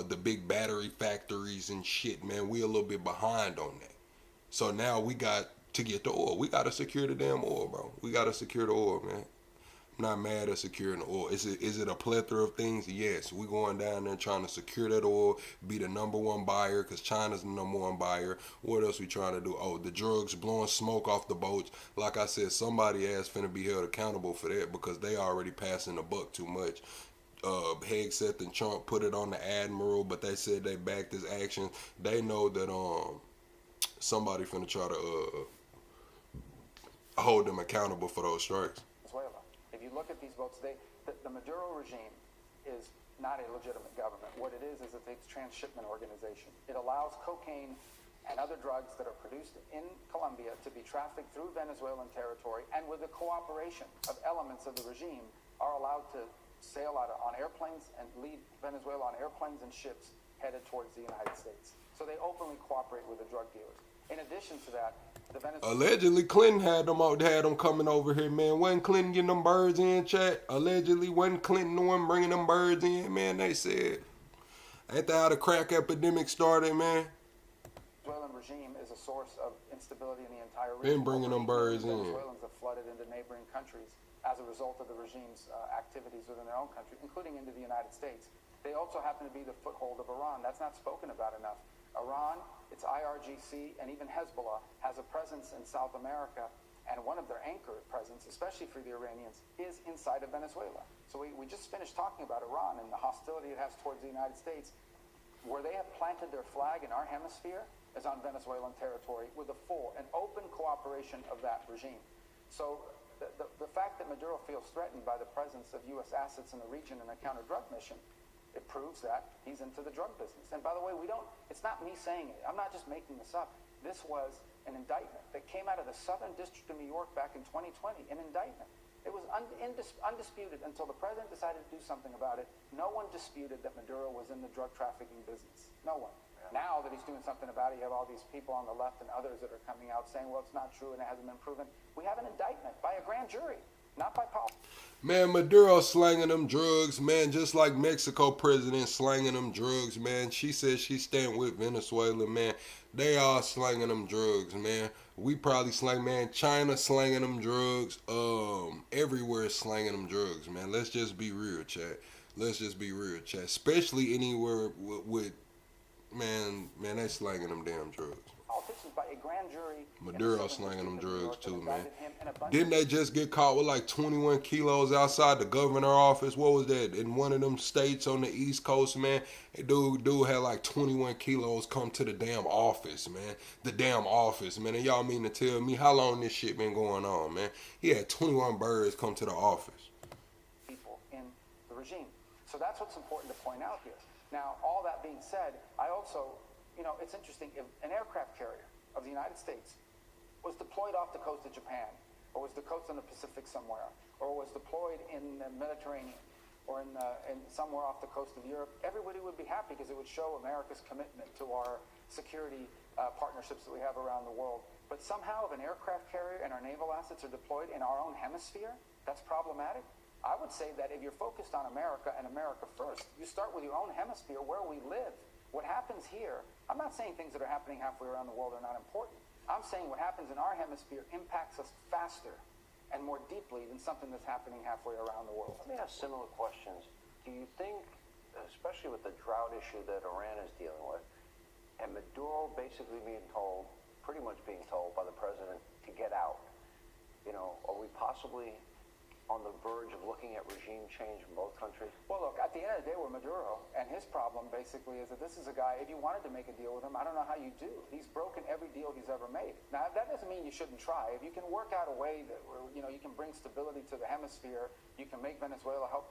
the big battery factories and shit, man. We a little bit behind on that. So now we got to get the oil. We got to secure the damn oil, bro. We got to secure the oil, man. Not mad at securing the oil. Is it a plethora of things? Yes. We're going down there trying to secure that oil, be the number one buyer because China's the number one buyer. What else we trying to do? Oh, the drugs blowing smoke off the boats. Like I said, somebody ass finna be held accountable for that because they already passing the buck too much. Hegseth and Trump put it on the admiral, but they said they backed his action. They know that somebody finna try to hold them accountable for those strikes. If you look at these votes, the Maduro regime is not a legitimate government. What it is it's a transshipment organization. It allows cocaine and other drugs that are produced in Colombia to be trafficked through Venezuelan territory, and with the cooperation of elements of the regime, are allowed to sail out on airplanes and leave Venezuela on airplanes and ships headed towards the United States. So they openly cooperate with the drug dealers. In addition to that, the Venezuelan... Allegedly, Clinton had them coming over here, man. Wasn't Clinton getting them birds in, chat? Allegedly, wasn't Clinton the one bringing them birds in, man? They said. Ain't that how the crack epidemic started, man? The Venezuelan regime is a source of instability in the entire region. Been bringing them birds in. Venezuelans have flooded into neighboring countries as a result of the regime's activities within their own country, including into the United States. They also happen to be the foothold of Iran. That's not spoken about enough. Iran, its IRGC, and even Hezbollah has a presence in South America, and one of their anchor presence, especially for the Iranians, is inside of Venezuela. So we just finished talking about Iran and the hostility it has towards the United States. Where they have planted their flag in our hemisphere is on Venezuelan territory with the full and open cooperation of that regime. So the fact that Maduro feels threatened by the presence of U.S. assets in the region in a counter-drug mission, it proves that he's into the drug business. And by the way, it's not me saying it. I'm not just making this up. This was an indictment that came out of the Southern District of New York back in 2020, an indictment. It was undisputed until the president decided to do something about it. No one disputed that Maduro was in the drug trafficking business. No one. Yeah. Now that he's doing something about it, you have all these people on the left and others that are coming out saying, well, it's not true and it hasn't been proven. We have an indictment by a grand jury, not by politics. Man, Maduro slanging them drugs, man, just like Mexico president slanging them drugs, man. She says she stand with Venezuela, man. They all slanging them drugs, man. We probably slang, man. China slanging them drugs. Everywhere slanging them drugs, man. Let's just be real, chat. Let's just be real, chat. Especially anywhere with man, they slanging them damn drugs. Politicians by a grand jury. Maduro slanging them drugs too, man. Didn't they just get caught with like 21 kilos outside the governor office? What was that? In one of them states on the East Coast, man. Dude had like 21 kilos come to the damn office, man. The damn office, man. And y'all mean to tell me how long this shit been going on, man? He had 21 birds come to the office. People in the regime. So that's what's important to point out here. Now, all that being said, I also, it's interesting. If an aircraft carrier of the United States was deployed off the coast of Japan, or was deployed on the Pacific somewhere, or was deployed in the Mediterranean, or in somewhere off the coast of Europe, everybody would be happy because it would show America's commitment to our security partnerships that we have around the world. But somehow, if an aircraft carrier and our naval assets are deployed in our own hemisphere, that's problematic. I would say that if you're focused on America and America first, you start with your own hemisphere where we live. What happens here, I'm not saying things that are happening halfway around the world are not important. I'm saying what happens in our hemisphere impacts us faster and more deeply than something that's happening halfway around the world. Let me ask similar questions. Do you think, especially with the drought issue that Iran is dealing with, and Maduro basically pretty much being told by the president to get out, are we possibly on the verge of looking at regime change in both countries? Well, look, at the end of the day, we're Maduro, and his problem basically is that this is a guy, if you wanted to make a deal with him, I don't know how you do. He's broken every deal he's ever made. Now, that doesn't mean you shouldn't try. If you can work out a way that, you can bring stability to the hemisphere, you can make Venezuela help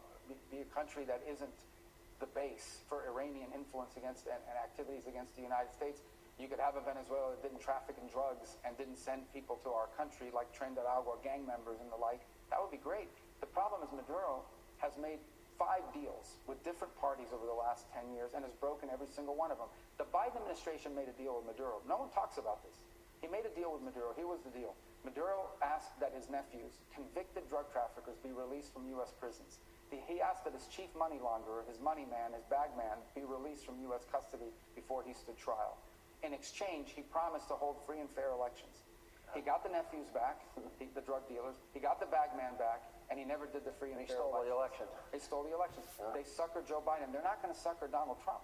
be a country that isn't the base for Iranian influence against and activities against the United States. You could have a Venezuela that didn't traffic in drugs and didn't send people to our country like Trinidad gang members and the like. That would be great. The problem is Maduro has made 5 deals with different parties over the last 10 years and has broken every single one of them. The Biden administration made a deal with Maduro. No one talks about this. He made a deal with Maduro. Here was the deal. Maduro asked that his nephews, convicted drug traffickers, be released from U.S. prisons. He asked that his chief money launderer, his money man, his bag man, be released from U.S. custody before he stood trial. In exchange, he promised to hold free and fair elections. He got the nephews back, the drug dealers. He got the bag man back, and he never did the free and fair elections. They stole the elections. Yeah. They suckered Joe Biden. They're not going to sucker Donald Trump.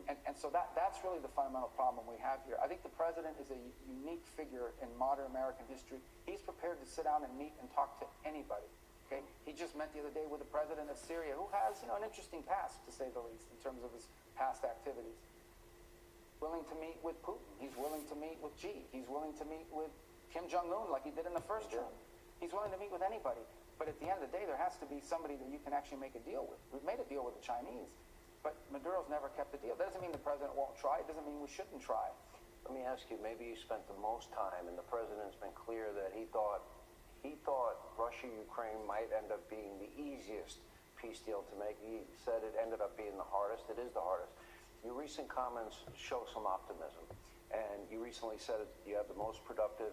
And so that's really the fundamental problem we have here. I think the president is a unique figure in modern American history. He's prepared to sit down and meet and talk to anybody. Okay? He just met the other day with the president of Syria, who has an interesting past, to say the least, in terms of his past activities. Willing to meet with Putin. He's willing to meet with Xi. He's willing to meet with Kim Jong-un like he did in the first term. He's willing to meet with anybody. But at the end of the day, there has to be somebody that you can actually make a deal with. We've made a deal with the Chinese, but Maduro's never kept a deal. That doesn't mean the president won't try. It doesn't mean we shouldn't try. Let me ask you, maybe you spent the most time, and the president's been clear that he thought Russia-Ukraine might end up being the easiest peace deal to make. He said it ended up being the hardest. It is the hardest. Your recent comments show some optimism. And you recently said that you have the most productive,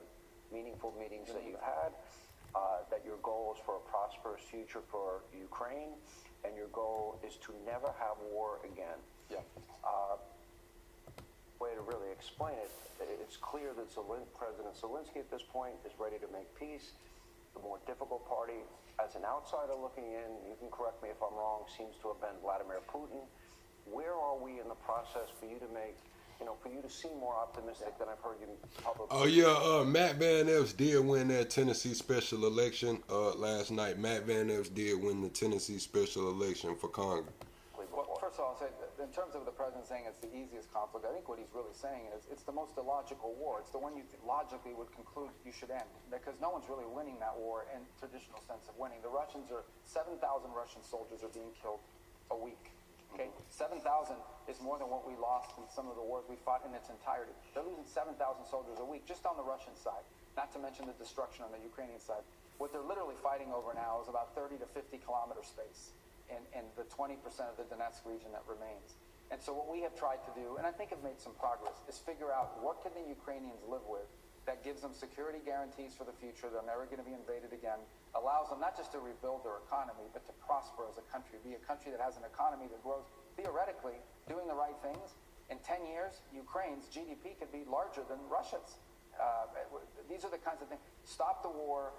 meaningful meetings that you've had, that your goal is for a prosperous future for Ukraine, and your goal is to never have war again. Yeah. Way to really explain it, it's clear that President Zelensky at this point is ready to make peace. The more difficult party, as an outsider looking in, you can correct me if I'm wrong, seems to have been Vladimir Putin. Where are we in the process for you to make, for you to seem more optimistic than I've heard you publicly? Oh yeah, Matt Van Ness did win that Tennessee special election last night. Matt Van Ness did win the Tennessee special election for Congress. Well, first of all, I'll say, in terms of the president saying it's the easiest conflict, I think what he's really saying is it's the most illogical war. It's the one you logically would conclude you should end, because no one's really winning that war in traditional sense of winning. The Russians 7,000 Russian soldiers are being killed a week. Okay, 7,000 is more than what we lost in some of the wars we fought in its entirety. They're losing 7,000 soldiers a week just on the Russian side, not to mention the destruction on the Ukrainian side. What they're literally fighting over now is about 30 to 50 kilometer space in the 20% of the Donetsk region that remains. And so what we have tried to do, and I think have made some progress, is figure out what can the Ukrainians live with that gives them security guarantees for the future, they're never going to be invaded again, allows them not just to rebuild their economy, but to prosper as a country, be a country that has an economy that grows. Theoretically, doing the right things, in 10 years, Ukraine's GDP could be larger than Russia's. These are the kinds of things. Stop the war,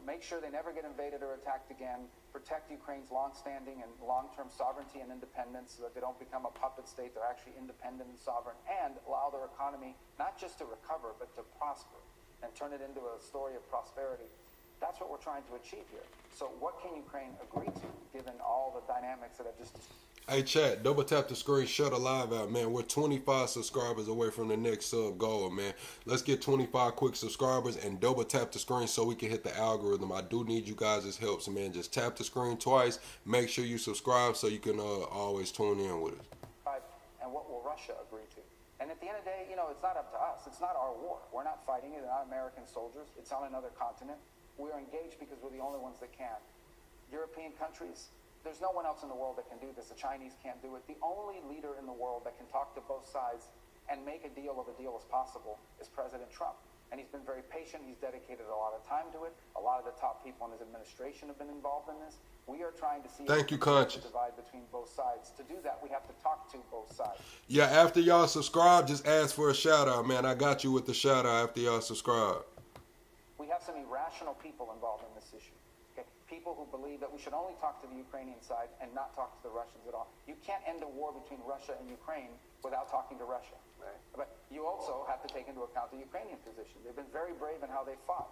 make sure they never get invaded or attacked again, protect Ukraine's long-standing and long-term sovereignty and independence so that they don't become a puppet state. They're actually independent and sovereign, and allow their economy not just to recover, but to prosper and turn it into a story of prosperity. That's what we're trying to achieve here. So what can Ukraine agree to, given all the dynamics that I've just described? Hey chat, double tap the screen, shut a live out, man. We're 25 subscribers away from the next sub goal, man. Let's get 25 quick subscribers and double tap the screen so we can hit the algorithm. I do need you guys' help, so man, just tap the screen twice. Make sure you subscribe so you can always tune in with us. And what will Russia agree to? And at the end of the day, it's not up to us. It's not our war. We're not fighting it. They're not American soldiers. It's on another continent. We're engaged because we're the only ones that can. European countries, there's no one else in the world that can do this. The Chinese can't do it. The only leader in the world that can talk to both sides and make a deal of a deal as possible is President Trump. And he's been very patient. He's dedicated a lot of time to it. A lot of the top people in his administration have been involved in this. We are trying to see Thank you, Conscious. the divide between both sides. To do that, we have to talk to both sides. Yeah, after y'all subscribe, just ask for a shout out, man. I got you with the shout out after y'all subscribe. We have some irrational people involved in this issue. Okay? People who believe that we should only talk to the Ukrainian side and not talk to the Russians at all. You can't end a war between Russia and Ukraine without talking to Russia. Right. But you also have to take into account the Ukrainian position. They've been very brave in how they fought.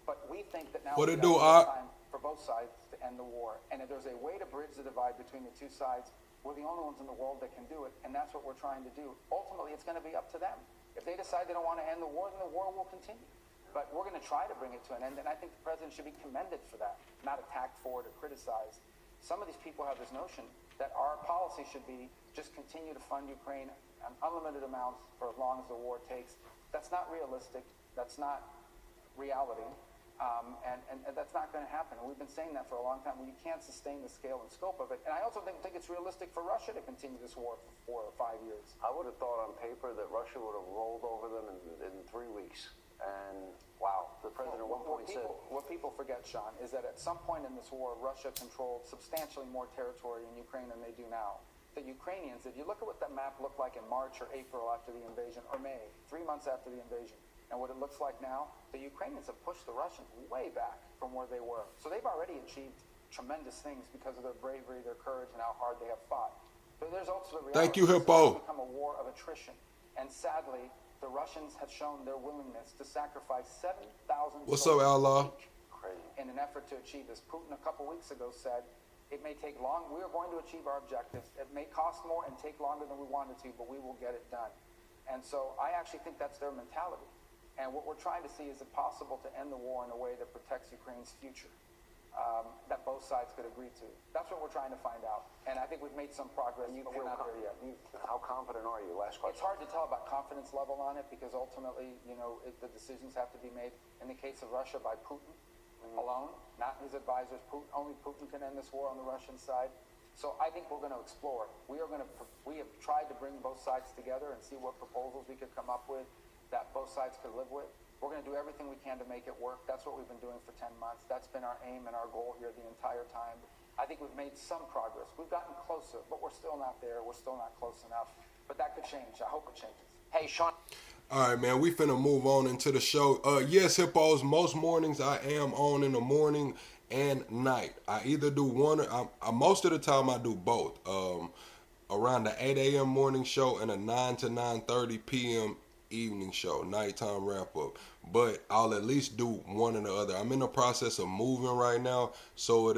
But we think that now What is it do, time for both sides to end the war. And if there's a way to bridge the divide between the two sides, we're the only ones in the world that can do it. And that's what we're trying to do. Ultimately, it's going to be up to them. If they decide they don't want to end the war, then the war will continue. But we're going to try to bring it to an end. And I think the president should be commended for that, not attacked for it or criticized. Some of these people have this notion that our policy should be just continue to fund Ukraine an unlimited amounts for as long as the war takes. That's not realistic. That's not reality. And that's not going to happen. And we've been saying that for a long time. You can't sustain the scale and scope of it. And I also think it's realistic for Russia to continue this war for 4 or 5 years. I would have thought on paper that Russia would have rolled over them in 3 weeks. And wow, the president at one point said... What people forget, Sean, is that at some point in this war, Russia controlled substantially more territory in Ukraine than they do now. The Ukrainians, if you look at what that map looked like in March or April after the invasion, or May, 3 months after the invasion, and what it looks like now, the Ukrainians have pushed the Russians way back from where they were. So they've already achieved tremendous things because of their bravery, their courage, and how hard they have fought. But there's also the reality Thank you, that Hippo. it's become a war of attrition. And sadly, the Russians have shown their willingness to sacrifice 7,000 What's up, Outlaw? in an effort to achieve this. Putin a couple weeks ago said, it may take long, we are going to achieve our objectives. It may cost more and take longer than we wanted to, but we will get it done. And so I actually think that's their mentality. And what we're trying to see is it possible to end the war in a way that protects Ukraine's future, that both sides could agree to. That's what we're trying to find out. And I think we've made some progress, but we're not there yet. How confident are you? Last question. It's hard to tell about confidence level on it because ultimately, the decisions have to be made in the case of Russia by Putin alone, not his advisors. Only Putin can end this war on the Russian side. So I think we're going to explore. We have tried to bring both sides together and see what proposals we could come up with that both sides could live with. We're going to do everything we can to make it work. That's what we've been doing for 10 months. That's been our aim and our goal here the entire time. I think we've made some progress. We've gotten closer, but we're still not there. We're still not close enough. But that could change. I hope it changes. Hey, Sean. All right, man, we finna move on into the show. Yes, Hippos, most mornings I am on in the morning and night. I either do one, most of the time I do both. Around the 8 a.m. morning show and a 9 to 9:30 p.m. evening show, nighttime wrap up. But I'll at least do one or the other. I'm in the process of moving right now, so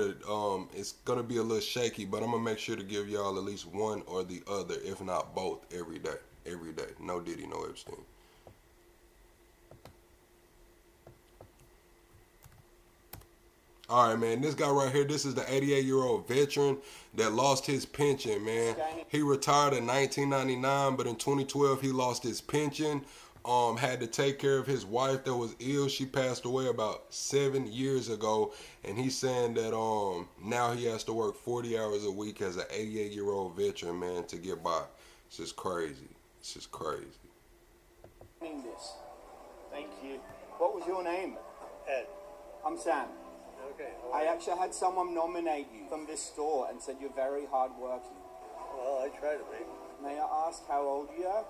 it's gonna be a little shaky, but I'm gonna make sure to give y'all at least one or the other, if not both, every day. Every day. No Diddy, no Epstein. All right, man, this guy right here, this is the 88-year-old veteran that lost his pension, man. He retired in 1999, but in 2012, he lost his pension. Had to take care of his wife that was ill. She passed away about 7 years ago, and he's saying that now he has to work 40 hours a week as an 88-year-old veteran, man, to get by. It's just crazy. It's just crazy. This. Thank you. What was your name? Ed. I'm Sam. Okay. I actually had someone nominate you from this store and said you're very hardworking. Well, I try to be. May I ask how old you are?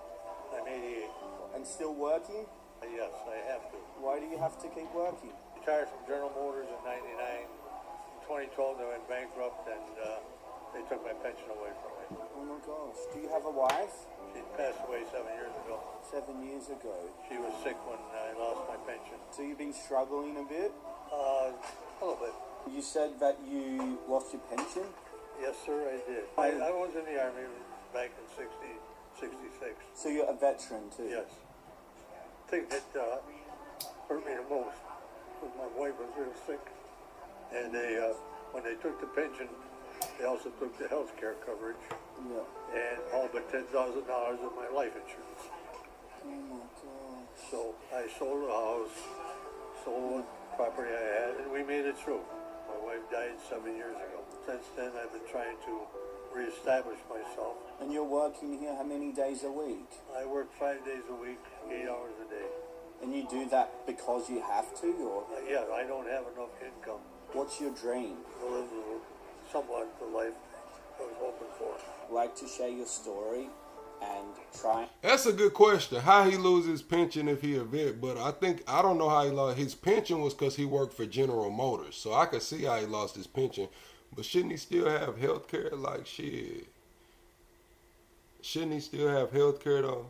I'm 88. And still working? Yes, I have to. Why do you have to keep working? Retired from General Motors in 99. In 2012, they went bankrupt and they took my pension away from me. Oh my gosh. Do you have a wife? She passed away 7 years ago. 7 years ago. She was sick when I lost my pension. So you've been struggling a bit? A little bit. You said that you lost your pension? Yes, sir, I did. I was in the Army back in 66. So you're a veteran too? Yes. The thing that hurt me the most was my wife was real sick. And they, when they took the pension, they also took the health care coverage. Yeah. And all but $10,000 of my life insurance. Oh my gosh. So I sold the house, sold what property I had, and we made it through. My wife died 7 years ago. Since then, I've been trying to reestablish myself. And you're working here how many days a week? I work 5 days a week, 8 hours a day. And you do that because you have to, or? Yeah, I don't have enough income What's your dream? to live somewhat the life I was hoping for. Like to share your story and try. That's a good question. How he lose his pension if he a vet? But I don't know how he lost his pension was because he worked for General Motors. So I could see how he lost his pension. But shouldn't he still have health care? Like shit. Shouldn't he still have health care though?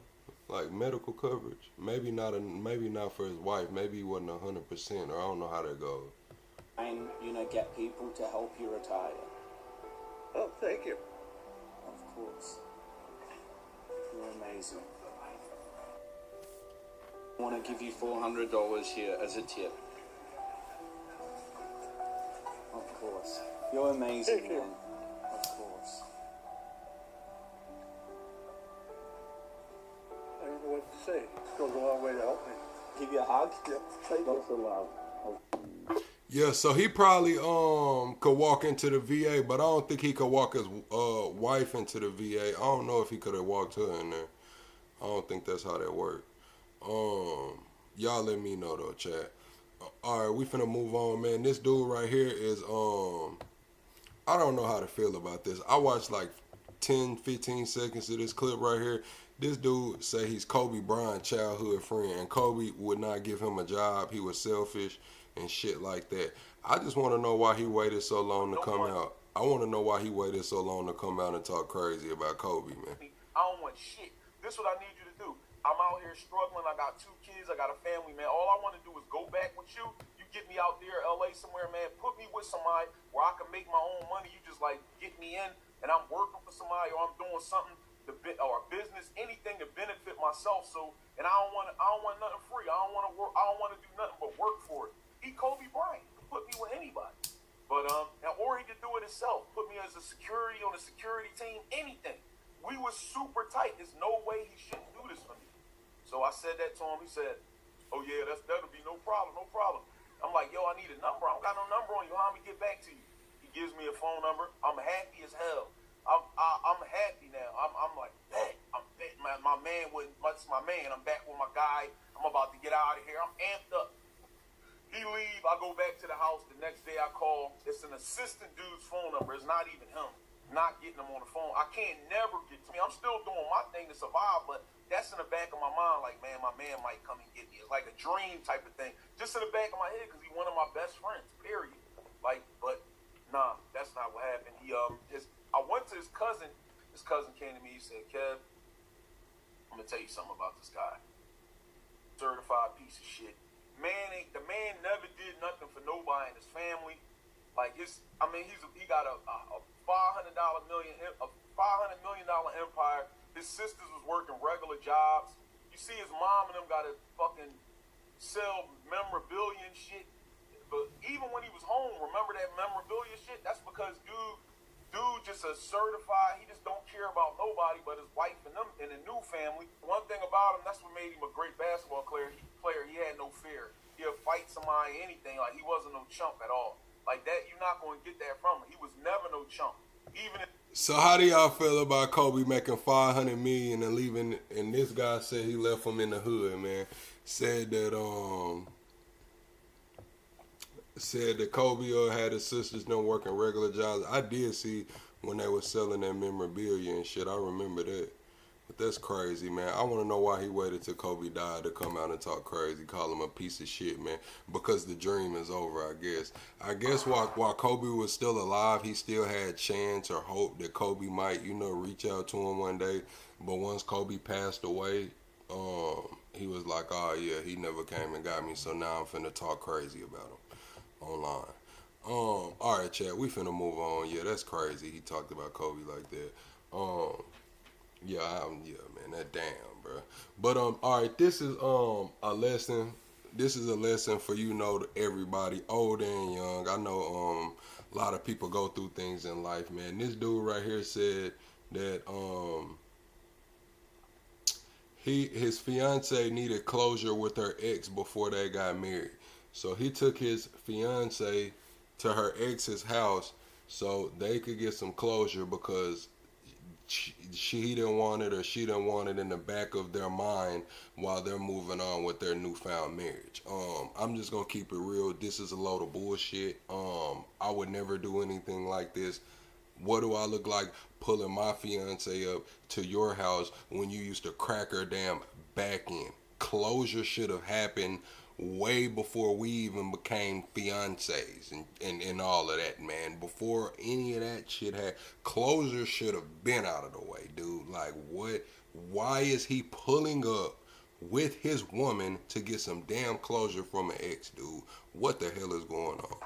Like medical coverage? Maybe not for his wife. Maybe he wasn't 100%, or I don't know how that goes. And, get people to help you retire. Oh, thank you. Of course. You're amazing. I want to give you $400 here as a tip. Of course. You're amazing, Thank you. man. Of course. I don't know what to say. It goes a long way to help me. Give you a hug? Yep. Take lots of love. Yeah, so he probably could walk into the VA, but I don't think he could walk his wife into the VA. I don't know if he could have walked her in there. I don't think that's how that worked. Y'all let me know though, chat. All right, we finna move on, man. This dude right here is I don't know how to feel about this. I watched like 10, 15 seconds of this clip right here. This dude say he's Kobe Bryant's childhood friend, and Kobe would not give him a job. He was selfish and shit like that. I just want to know why he waited so long to come out. I want to know why he waited so long to come out and talk crazy about Kobe, man. I don't want shit. This is what I need you to do. I'm out here struggling. I got 2 kids. I got a family, man. All I want to do is go back with you. You get me out there, LA somewhere, man. Put me with somebody where I can make my own money. You just like get me in, and I'm working for somebody, or I'm doing something or a business, anything to benefit myself. So, and I don't want nothing free. I don't want to work. I don't want to do nothing but work for it. He Kobe Bryant. Put me with anybody. But or he could do it himself. Put me as a security on a security team. Anything. We were super tight. There's no way he shouldn't do this for me. So I said that to him. He said, "Oh yeah, that'll be no problem, no problem." I'm like, "Yo, I need a number. I don't got no number on you. How am I get back to you?" He gives me a phone number. I'm happy as hell. I'm happy now. I'm like, bet. I'm bet. My man wouldn't. That's my man. I'm back with my guy. I'm about to get out of here. I'm amped up. He leave. I go back to the house. The next day I call. It's an assistant dude's phone number. It's not even him. Not getting him on the phone. I can't never get to me. I'm still doing my thing to survive, but that's in the back of my mind. Like, man, my man might come and get me. It's like a dream type of thing. Just in the back of my head because he's one of my best friends, period. Like, but nah, that's not what happened. I went to his cousin. His cousin came to me. He said, Kev, I'm going to tell you something about this guy. Certified piece of shit. The man never did nothing for nobody in his family. Like he got a $500 million empire. His sisters was working regular jobs. You see his mom and them got to fucking sell memorabilia and shit. But even when he was home, remember that memorabilia shit? That's because dude just a certified, he just don't care about nobody but his wife and them and the new family. One thing about him, that's what made him a great basketball player. He had no fear. He'll fight somebody, anything. Like, he wasn't no chump at all. Like that, you're not going to get that from him. He was never no chump. So how do y'all feel about Kobe making $500 million and leaving? And this guy said he left him in the hood, man. Said that Kobe had his sisters not working regular jobs. I did see when they were selling that memorabilia and shit. I remember that. But that's crazy, man. I want to know why he waited till Kobe died to come out and talk crazy, call him a piece of shit, man. Because the dream is over, I guess. I guess while Kobe was still alive, he still had chance or hope that Kobe might, reach out to him one day. But once Kobe passed away, he was like, oh, yeah, he never came and got me, so now I'm finna talk crazy about him online. All right, Chad, we finna move on. Yeah, that's crazy. He talked about Kobe like that. Yeah, man, that damn, bro. But all right, this is a lesson. This is a lesson for everybody, old and young. I know a lot of people go through things in life, man. This dude right here said that his fiance needed closure with her ex before they got married. So he took his fiance to her ex's house so they could get some closure because he didn't want it or she didn't want it in the back of their mind while they're moving on with their newfound marriage. I'm just gonna keep it real. This is a load of bullshit. I would never do anything like this. What do I look like pulling my fiance up to your house when you used to crack her damn back in? Closure should have happened way before we even became fiancés and all of that, man. Before any of that shit had, closure should have been out of the way, dude. Like, what? Why is he pulling up with his woman to get some damn closure from an ex, dude? What the hell is going on?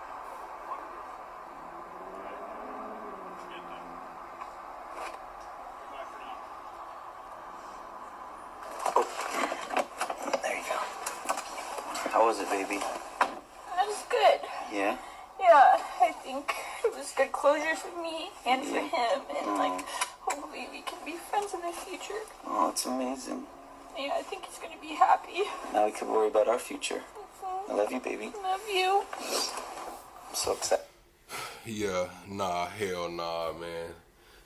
How was it, baby? That was good. Yeah? Yeah, I think it was good closure for me and for him, and hopefully we can be friends in the future. Oh, it's amazing. Yeah, I think he's gonna be happy. Now we can worry about our future. I love you, baby. Love you. I'm so excited. Yeah, hell nah, man.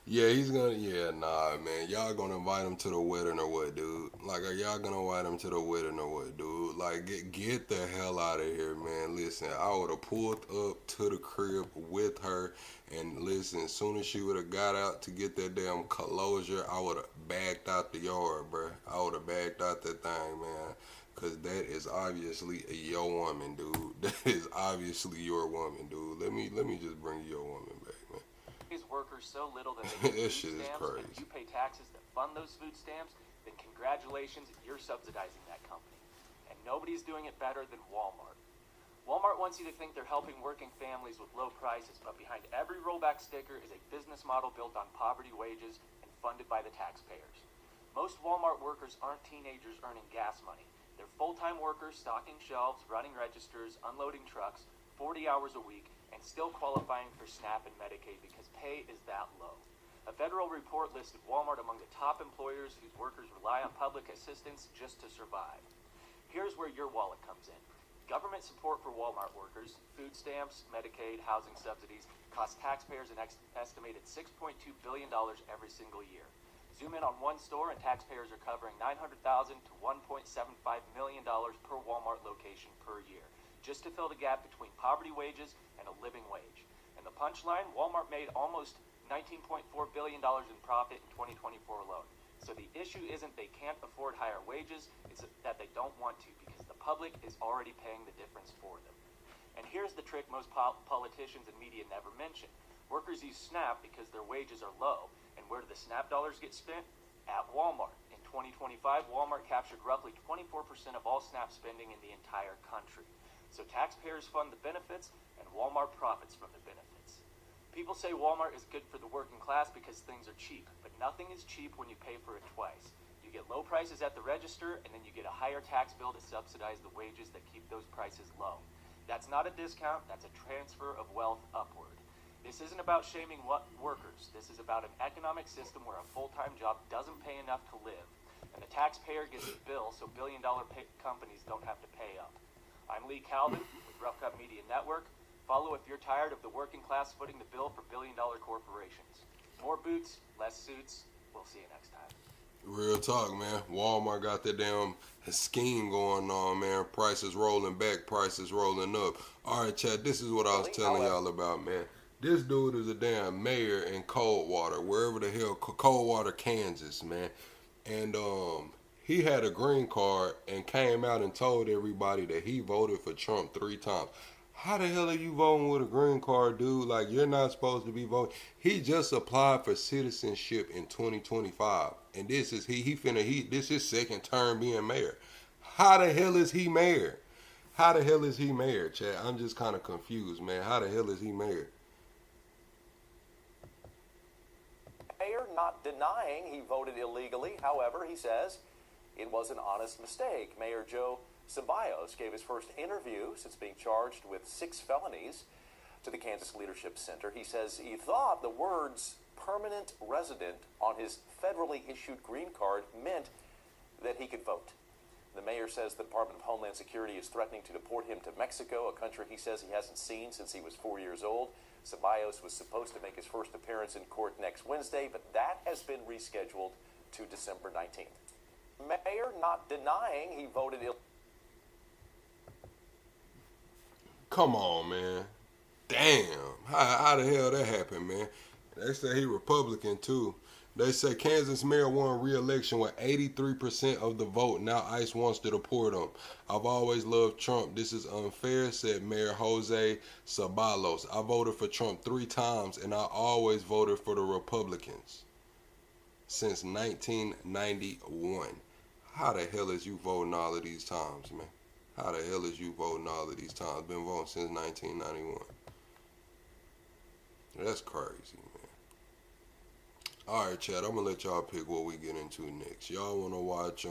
Yeah, nah, man. Y'all gonna invite him to the wedding or what, dude? Like, are y'all gonna invite him to the wedding or what, dude? Like, get the hell out of here, man. Listen, I would have pulled up to the crib with her, and listen, as soon as she would have got out to get that damn closure, I would have bagged out the yard, bro. I would have bagged out that thing, man. Because that is obviously your woman, dude. That is obviously your woman, dude. Let me just bring your woman back, man. These workers so little that they get That food shit is stamps, crazy. and you pay taxes that fund those food stamps, then congratulations, you're subsidizing that company. And nobody's doing it better than Walmart. Walmart wants you to think they're helping working families with low prices, but behind every rollback sticker is a business model built on poverty wages and funded by the taxpayers. Most Walmart workers aren't teenagers earning gas money. They're full-time workers stocking shelves, running registers, unloading trucks, 40 hours a week, and still qualifying for SNAP and Medicaid because pay is that low. A federal report listed Walmart among the top employers whose workers rely on public assistance just to survive. Here's where your wallet comes in. Government support for Walmart workers, food stamps, Medicaid, housing subsidies, cost taxpayers an estimated $6.2 billion every single year. Zoom in on one store and taxpayers are covering $900,000 to $1.75 million per Walmart location per year, just to fill the gap between poverty wages and a living wage. And the punchline, Walmart made almost $19.4 billion in profit in 2024 alone. So the issue isn't they can't afford higher wages, it's that they don't want to because the public is already paying the difference for them. And here's the trick most politicians and media never mention. Workers use SNAP because their wages are low. And where do the SNAP dollars get spent? At Walmart. In 2025, Walmart captured roughly 24% of all SNAP spending in the entire country. So taxpayers fund the benefits and Walmart profits from the benefits. People say Walmart is good for the working class because things are cheap, but nothing is cheap when you pay for it twice. You get low prices at the register, and then you get a higher tax bill to subsidize the wages that keep those prices low. That's not a discount, that's a transfer of wealth upward. This isn't about shaming workers. This is about an economic system where a full-time job doesn't pay enough to live, and the taxpayer gets a bill so billion-dollar companies don't have to pay up. I'm Lee Calvin with Rough Cut Media Network. Follow if you're tired of the working class footing the bill for billion-dollar corporations. More boots, less suits. We'll see you next time. Real talk, man. Walmart got that damn scheme going on, man. Prices rolling back, prices rolling up. All right, Chad, this is what I was telling y'all about, man. This dude is a damn mayor in Coldwater, wherever the hell, Coldwater, Kansas, man. And he had a green card and came out and told everybody that he voted for Trump 3 times. How the hell are you voting with a green card, dude? Like, you're not supposed to be voting. He just applied for citizenship in 2025. And this is this is second term being mayor. How the hell is he mayor? How the hell is he mayor, Chad? I'm just kind of confused, man. How the hell is he mayor? Mayor not denying he voted illegally. However, he says it was an honest mistake. Mayor Joe Ceballos gave his first interview since being charged with 6 felonies to the Kansas Leadership Center. He says he thought the words permanent resident on his federally issued green card meant that he could vote. The mayor says the Department of Homeland Security is threatening to deport him to Mexico, a country he says he hasn't seen since he was 4 years old. Ceballos was supposed to make his first appearance in court next Wednesday, but that has been rescheduled to December 19th. Mayor not denying he voted Come on, man. Damn. How the hell that happened, man? They say he Republican, too. They say Kansas mayor won re-election with 83% of the vote. Now ICE wants to deport him. I've always loved Trump. This is unfair, said Mayor Jose Ceballos. I voted for Trump 3 times, and I always voted for the Republicans since 1991. How the hell is you voting all of these times, man? How the hell is you voting all of these times? Been voting since 1991. That's crazy, man. All right, Chad, I'm going to let y'all pick what we get into next. Y'all want to watch,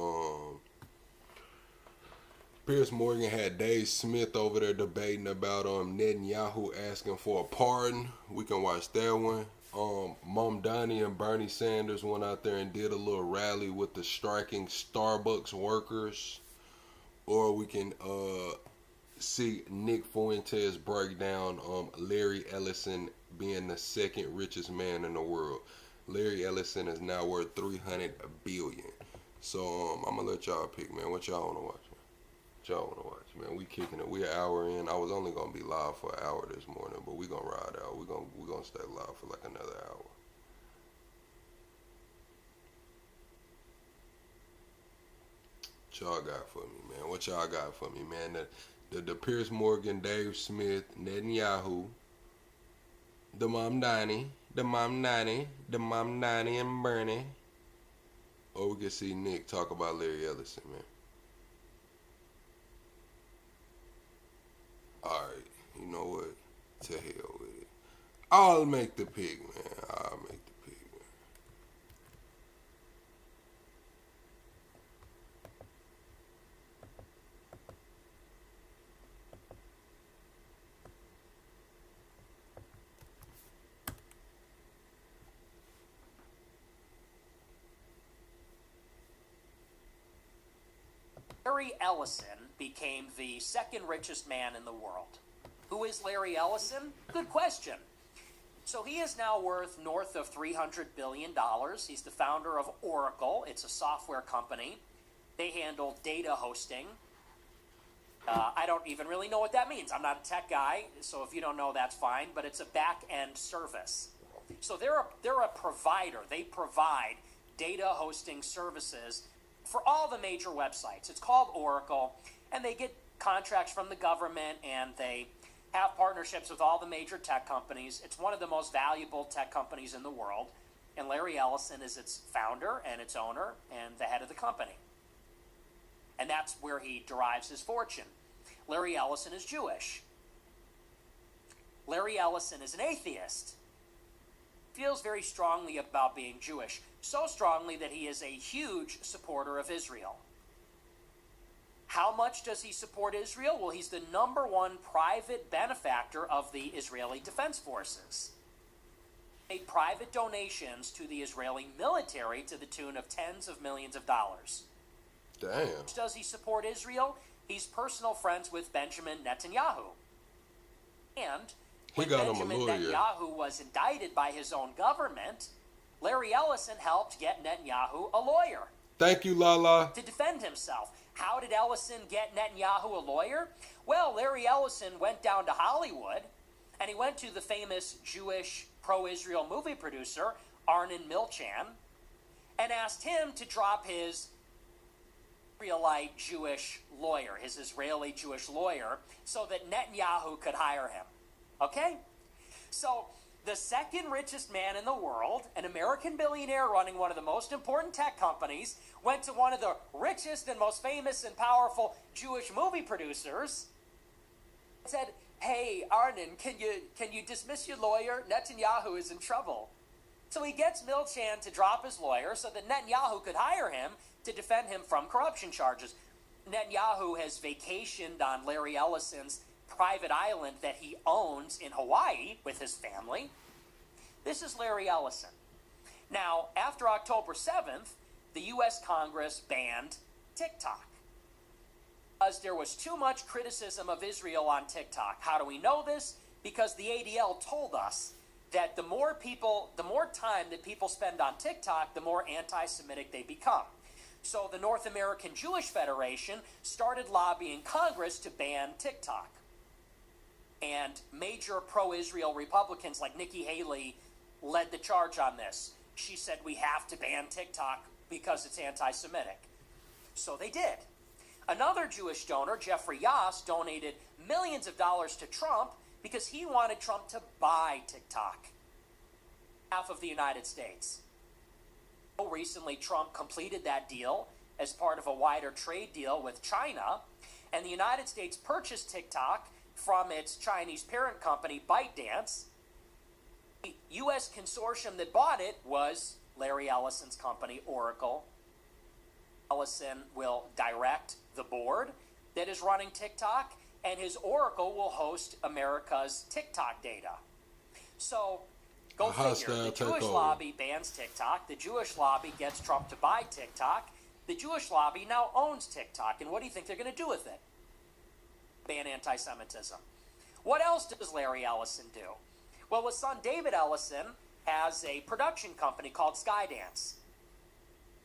Piers Morgan had Dave Smith over there debating about Netanyahu asking for a pardon. We can watch that one. Mamdani and Bernie Sanders went out there and did a little rally with the striking Starbucks workers. Or we can see Nick Fuentes break down Larry Ellison being the second richest man in the world. Larry Ellison is now worth $300 billion. So I'm gonna let y'all pick, man. What y'all wanna watch, man? What y'all wanna watch, man? We kicking it. We an hour in. I was only gonna be live for an hour this morning, but we gonna ride out. We gonna stay live for like another hour. What y'all got for me, man? What y'all got for me, man? The Piers Morgan, Dave Smith, Netanyahu, the Mamdani, and Bernie. Or we can see Nick talk about Larry Ellison, man. Alright, you know what? To hell with it. I'll make the pick, man. I'll make the pick, man. Larry Ellison became the second richest man in the world. Who is Larry Ellison? Good question. So he is now worth north of $300 billion. He's the founder of Oracle. It's a software company. They handle data hosting. I don't even really know what that means. I'm not a tech guy, so if you don't know, that's fine. But it's a back-end service. So they're a provider. They provide data hosting services for all the major websites. It's called Oracle, and they get contracts from the government, and they have partnerships with all the major tech companies. It's one of the most valuable tech companies in the world, and Larry Ellison is its founder and its owner and the head of the company. And that's where he derives his fortune. Larry Ellison is Jewish. Larry Ellison is an atheist. Feels very strongly about being Jewish, so strongly that he is a huge supporter of Israel. How much does he support Israel? Well, he's the number one private benefactor of the Israeli Defense Forces. He made private donations to the Israeli military to the tune of tens of millions of dollars. Damn. Does he support Israel? He's personal friends with Benjamin Netanyahu. And when Benjamin Netanyahu was indicted by his own government, Larry Ellison helped get Netanyahu a lawyer. Thank you, Lala. To defend himself. How did Ellison get Netanyahu a lawyer? Well, Larry Ellison went down to Hollywood, and he went to the famous Jewish pro-Israel movie producer, Arnon Milchan, and asked him to drop his Israelite Jewish lawyer, his Israeli Jewish lawyer, so that Netanyahu could hire him. Okay? So, the second richest man in the world, an American billionaire running one of the most important tech companies, went to one of the richest and most famous and powerful Jewish movie producers and said, "Hey, Arnon, can you dismiss your lawyer? Netanyahu is in trouble." So he gets Milchan to drop his lawyer so that Netanyahu could hire him to defend him from corruption charges. Netanyahu has vacationed on Larry Ellison's private island that he owns in Hawaii with his family. This is Larry Ellison. Now, after October 7th, the U.S. Congress banned TikTok because there was too much criticism of Israel on TikTok. How do we know this? Because the ADL told us that the more time that people spend on TikTok, the more anti-Semitic they become. So the North American Jewish Federation started lobbying Congress to ban TikTok. And major pro-Israel Republicans like Nikki Haley led the charge on this. She said we have to ban TikTok because it's anti-Semitic. So they did. Another Jewish donor, Jeffrey Yass, donated millions of dollars to Trump because he wanted Trump to buy TikTok, half of the United States. Recently, Trump completed that deal as part of a wider trade deal with China, and the United States purchased TikTok from its Chinese parent company, ByteDance. The U.S. consortium that bought it was Larry Ellison's company, Oracle. Ellison will direct the board that is running TikTok, and his Oracle will host America's TikTok data. So, go figure. The Jewish lobby bans TikTok. The Jewish lobby gets Trump to buy TikTok. The Jewish lobby now owns TikTok. And what do you think they're going to do with it? Ban anti-Semitism. What else does Larry Ellison do? Well, his son David Ellison has a production company called Skydance.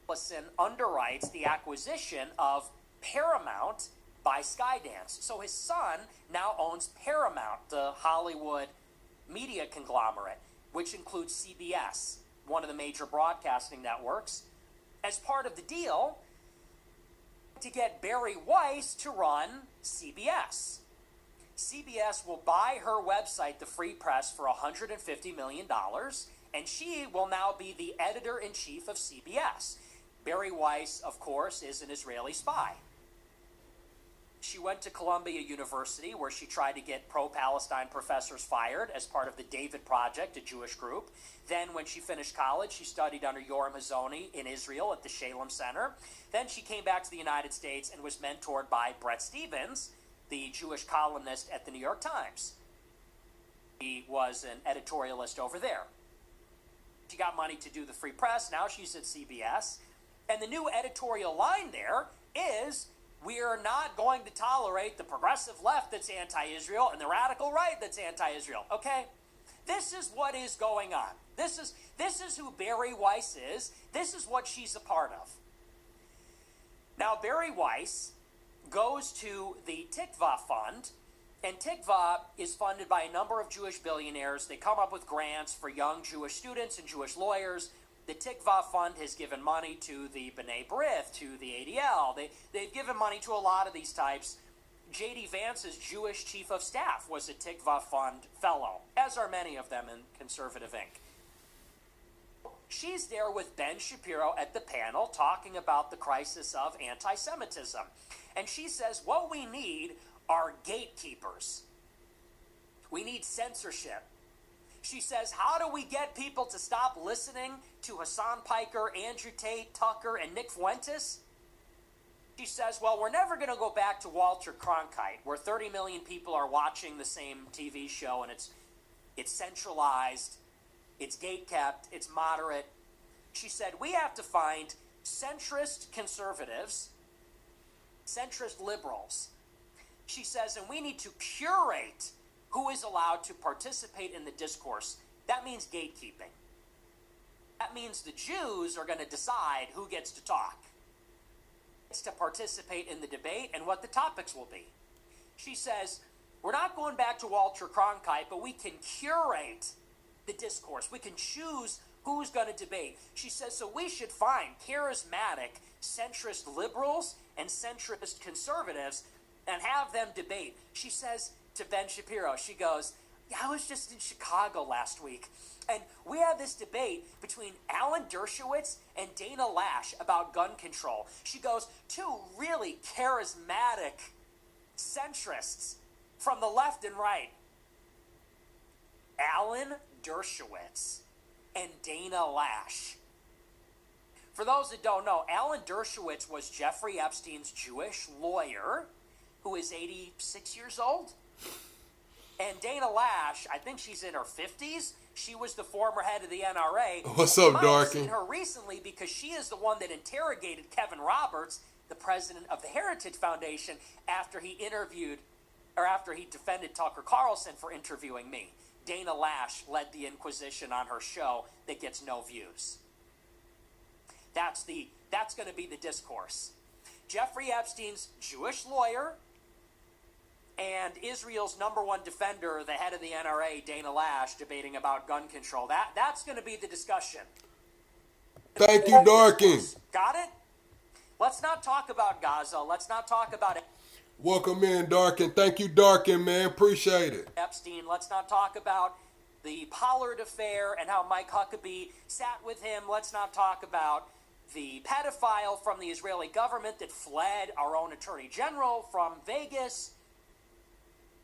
Ellison underwrites the acquisition of Paramount by Skydance. So his son now owns Paramount, the Hollywood media conglomerate, which includes CBS, one of the major broadcasting networks. As part of the deal, to get Barry Weiss to run CBS. CBS will buy her website, The Free Press, for $150 million, and she will now be the editor-in-chief of CBS. Barry Weiss, of course, is an Israeli spy. She went to Columbia University, where she tried to get pro-Palestine professors fired as part of the David Project, a Jewish group. Then, when she finished college, she studied under Yoram Hazony in Israel at the Shalem Center. Then she came back to the United States and was mentored by Bret Stephens, the Jewish columnist at the New York Times. He was an editorialist over there. She got money to do the Free Press. Now she's at CBS. And the new editorial line there is We are not going to tolerate the progressive left that's anti-Israel and the radical right that's anti-Israel. Okay? This is what is going on. This is who Bari Weiss is. This is what she's a part of. Now, Bari Weiss goes to the Tikva Fund, and Tikva is funded by a number of Jewish billionaires. They come up with grants for young Jewish students and Jewish lawyers. The Tikva Fund has given money to the B'nai B'rith, to the ADL. They've given money to a lot of these types. J.D. Vance's Jewish chief of staff was a Tikva Fund fellow, as are many of them in Conservative Inc. She's there with Ben Shapiro at the panel talking about the crisis of anti-Semitism. And she says, what we need are gatekeepers. We need censorship. She says, how do we get people to stop listening to Hassan Piker, Andrew Tate, Tucker, and Nick Fuentes? She says, well, we're never going to go back to Walter Cronkite, where 30 million people are watching the same TV show, and it's centralized, it's gate-kept, it's moderate. She said, we have to find centrist conservatives, centrist liberals. She says, and we need to curate who is allowed to participate in the discourse. That means gatekeeping. That means the Jews are going to decide who gets to talk, gets to participate in the debate, and what the topics will be. She says, we're not going back to Walter Cronkite, but we can curate the discourse. We can choose who's going to debate. She says, so we should find charismatic centrist liberals and centrist conservatives and have them debate. She says to Ben Shapiro, she goes, yeah, I was just in Chicago last week, and we had this debate between Alan Dershowitz and Dana Lash about gun control. She goes, two really charismatic centrists from the left and right. Alan Dershowitz and Dana Lash. For those that don't know, Alan Dershowitz was Jeffrey Epstein's Jewish lawyer who is 86 years old. And Dana Lash, I think she's in her 50s. She was the former head of the NRA. What's up, I've Darky? seen her recently because she is the one that interrogated Kevin Roberts, the president of the Heritage Foundation, after he defended Tucker Carlson for interviewing me. Dana Lash led the Inquisition on her show that gets no views. That's going to be the discourse. Jeffrey Epstein's Jewish lawyer and Israel's number one defender, the head of the NRA, Dana Lash, debating about gun control. That's going to be the discussion. Thank you, Darkin. Got it? Let's not talk about Gaza. Let's not talk about it. Welcome in, Darkin. Thank you, Darkin, man. Appreciate it. Epstein. Let's not talk about the Pollard affair and how Mike Huckabee sat with him. Let's not talk about the pedophile from the Israeli government that fled our own attorney general from Vegas.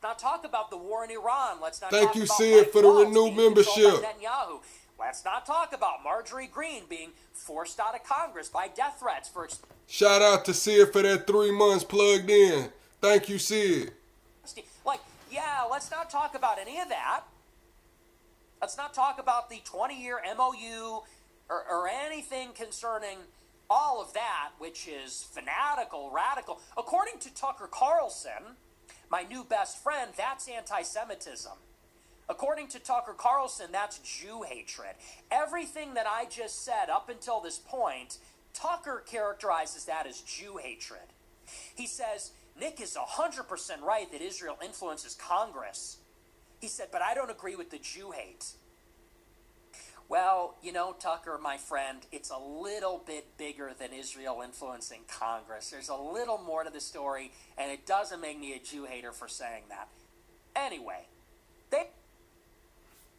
Not talk about the war in Iran. Let's not Thank talk you, about Sid, Mike for the Waltz renewed being controlled membership. by Netanyahu. Let's not talk about Marjorie Greene being forced out of Congress by death threats for... Shout out to Sid for that 3 months plugged in. Thank you, Sid. Let's not talk about any of that. Let's not talk about the 20-year MOU or anything concerning all of that, which is fanatical, radical. According to Tucker Carlson, my new best friend, that's anti-Semitism. According to Tucker Carlson, that's Jew hatred. Everything that I just said up until this point, Tucker characterizes that as Jew hatred. He says, Nick is 100% right that Israel influences Congress. He said, but I don't agree with the Jew hate. Well, you know, Tucker, my friend, it's a little bit bigger than Israel influencing Congress. There's a little more to the story, and it doesn't make me a Jew hater for saying that. Anyway,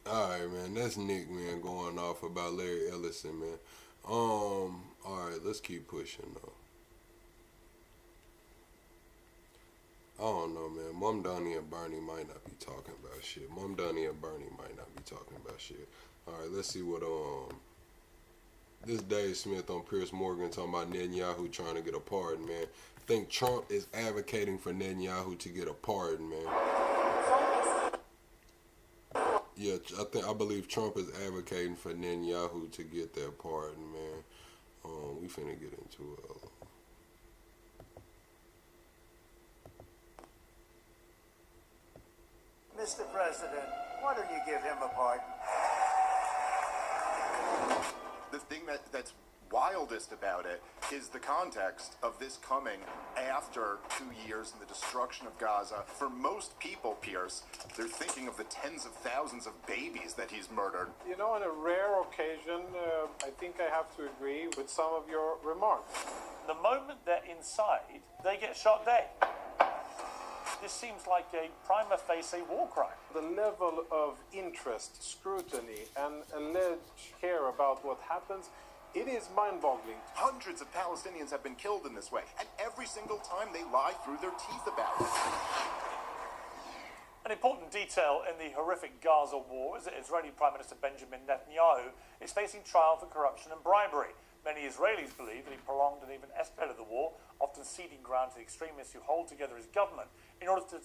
Alright, man, that's Nick, man, going off about Larry Ellison, man. Alright, let's keep pushing, though. I don't know, man. Mom Donnie and Bernie might not be talking about shit. Mom Donnie and Bernie might not be talking about shit. Alright, let's see what, this Dave Smith on Piers Morgan talking about Netanyahu trying to get a pardon, man. I think Trump is advocating for Netanyahu to get a pardon, man. Yeah, I believe Trump is advocating for Netanyahu to get that pardon, man. We finna get into it. Mr. President, why don't you give him a pardon? The thing that's wildest about it is the context of this coming after 2 years in the destruction of Gaza. For most people, Pierce, they're thinking of the tens of thousands of babies that he's murdered. You know, on a rare occasion, I think I have to agree with some of your remarks. The moment they're inside, they get shot dead. This seems like a prima facie war crime. The level of interest, scrutiny, and alleged care about what happens, it is mind-boggling. Hundreds of Palestinians have been killed in this way, and every single time they lie through their teeth about it. An important detail in the horrific Gaza war is that Israeli Prime Minister Benjamin Netanyahu is facing trial for corruption and bribery. Many Israelis believe that he prolonged and even escalated the war, often ceding ground to the extremists who hold together his government in order to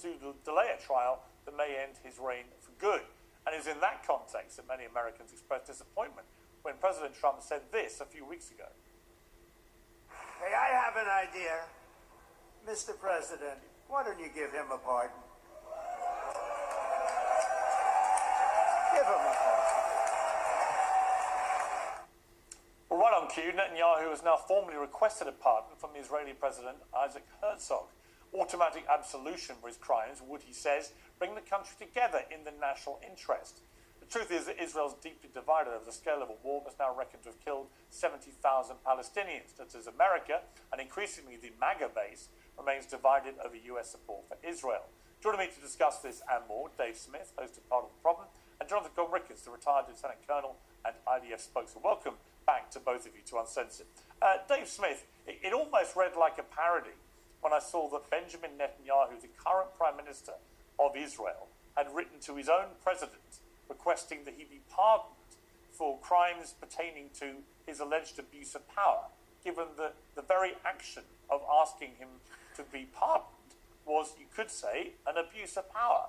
delay a trial that may end his reign for good. And it is in that context that many Americans expressed disappointment when President Trump said this a few weeks ago. Hey, I have an idea. Mr. President, why don't you give him a pardon? Give him a pardon. Well, right on cue, Netanyahu has now formally requested a pardon from the Israeli President Isaac Herzog. Automatic absolution for his crimes would, he says, bring the country together in the national interest. The truth is that Israel's deeply divided over the scale of a war that's now reckoned to have killed 70,000 Palestinians. That is, America, and increasingly the MAGA base, remains divided over US support for Israel. Joining me to discuss this and more, Dave Smith, host of Part of the Problem, and Jonathan Conricus, the retired Lieutenant Colonel and IDF spokesman. Welcome back to both of you to Uncensored. Dave Smith, it almost read like a parody when I saw that Benjamin Netanyahu, the current Prime Minister of Israel, had written to his own president requesting that he be pardoned for crimes pertaining to his alleged abuse of power, given that the very action of asking him to be pardoned was, you could say, an abuse of power.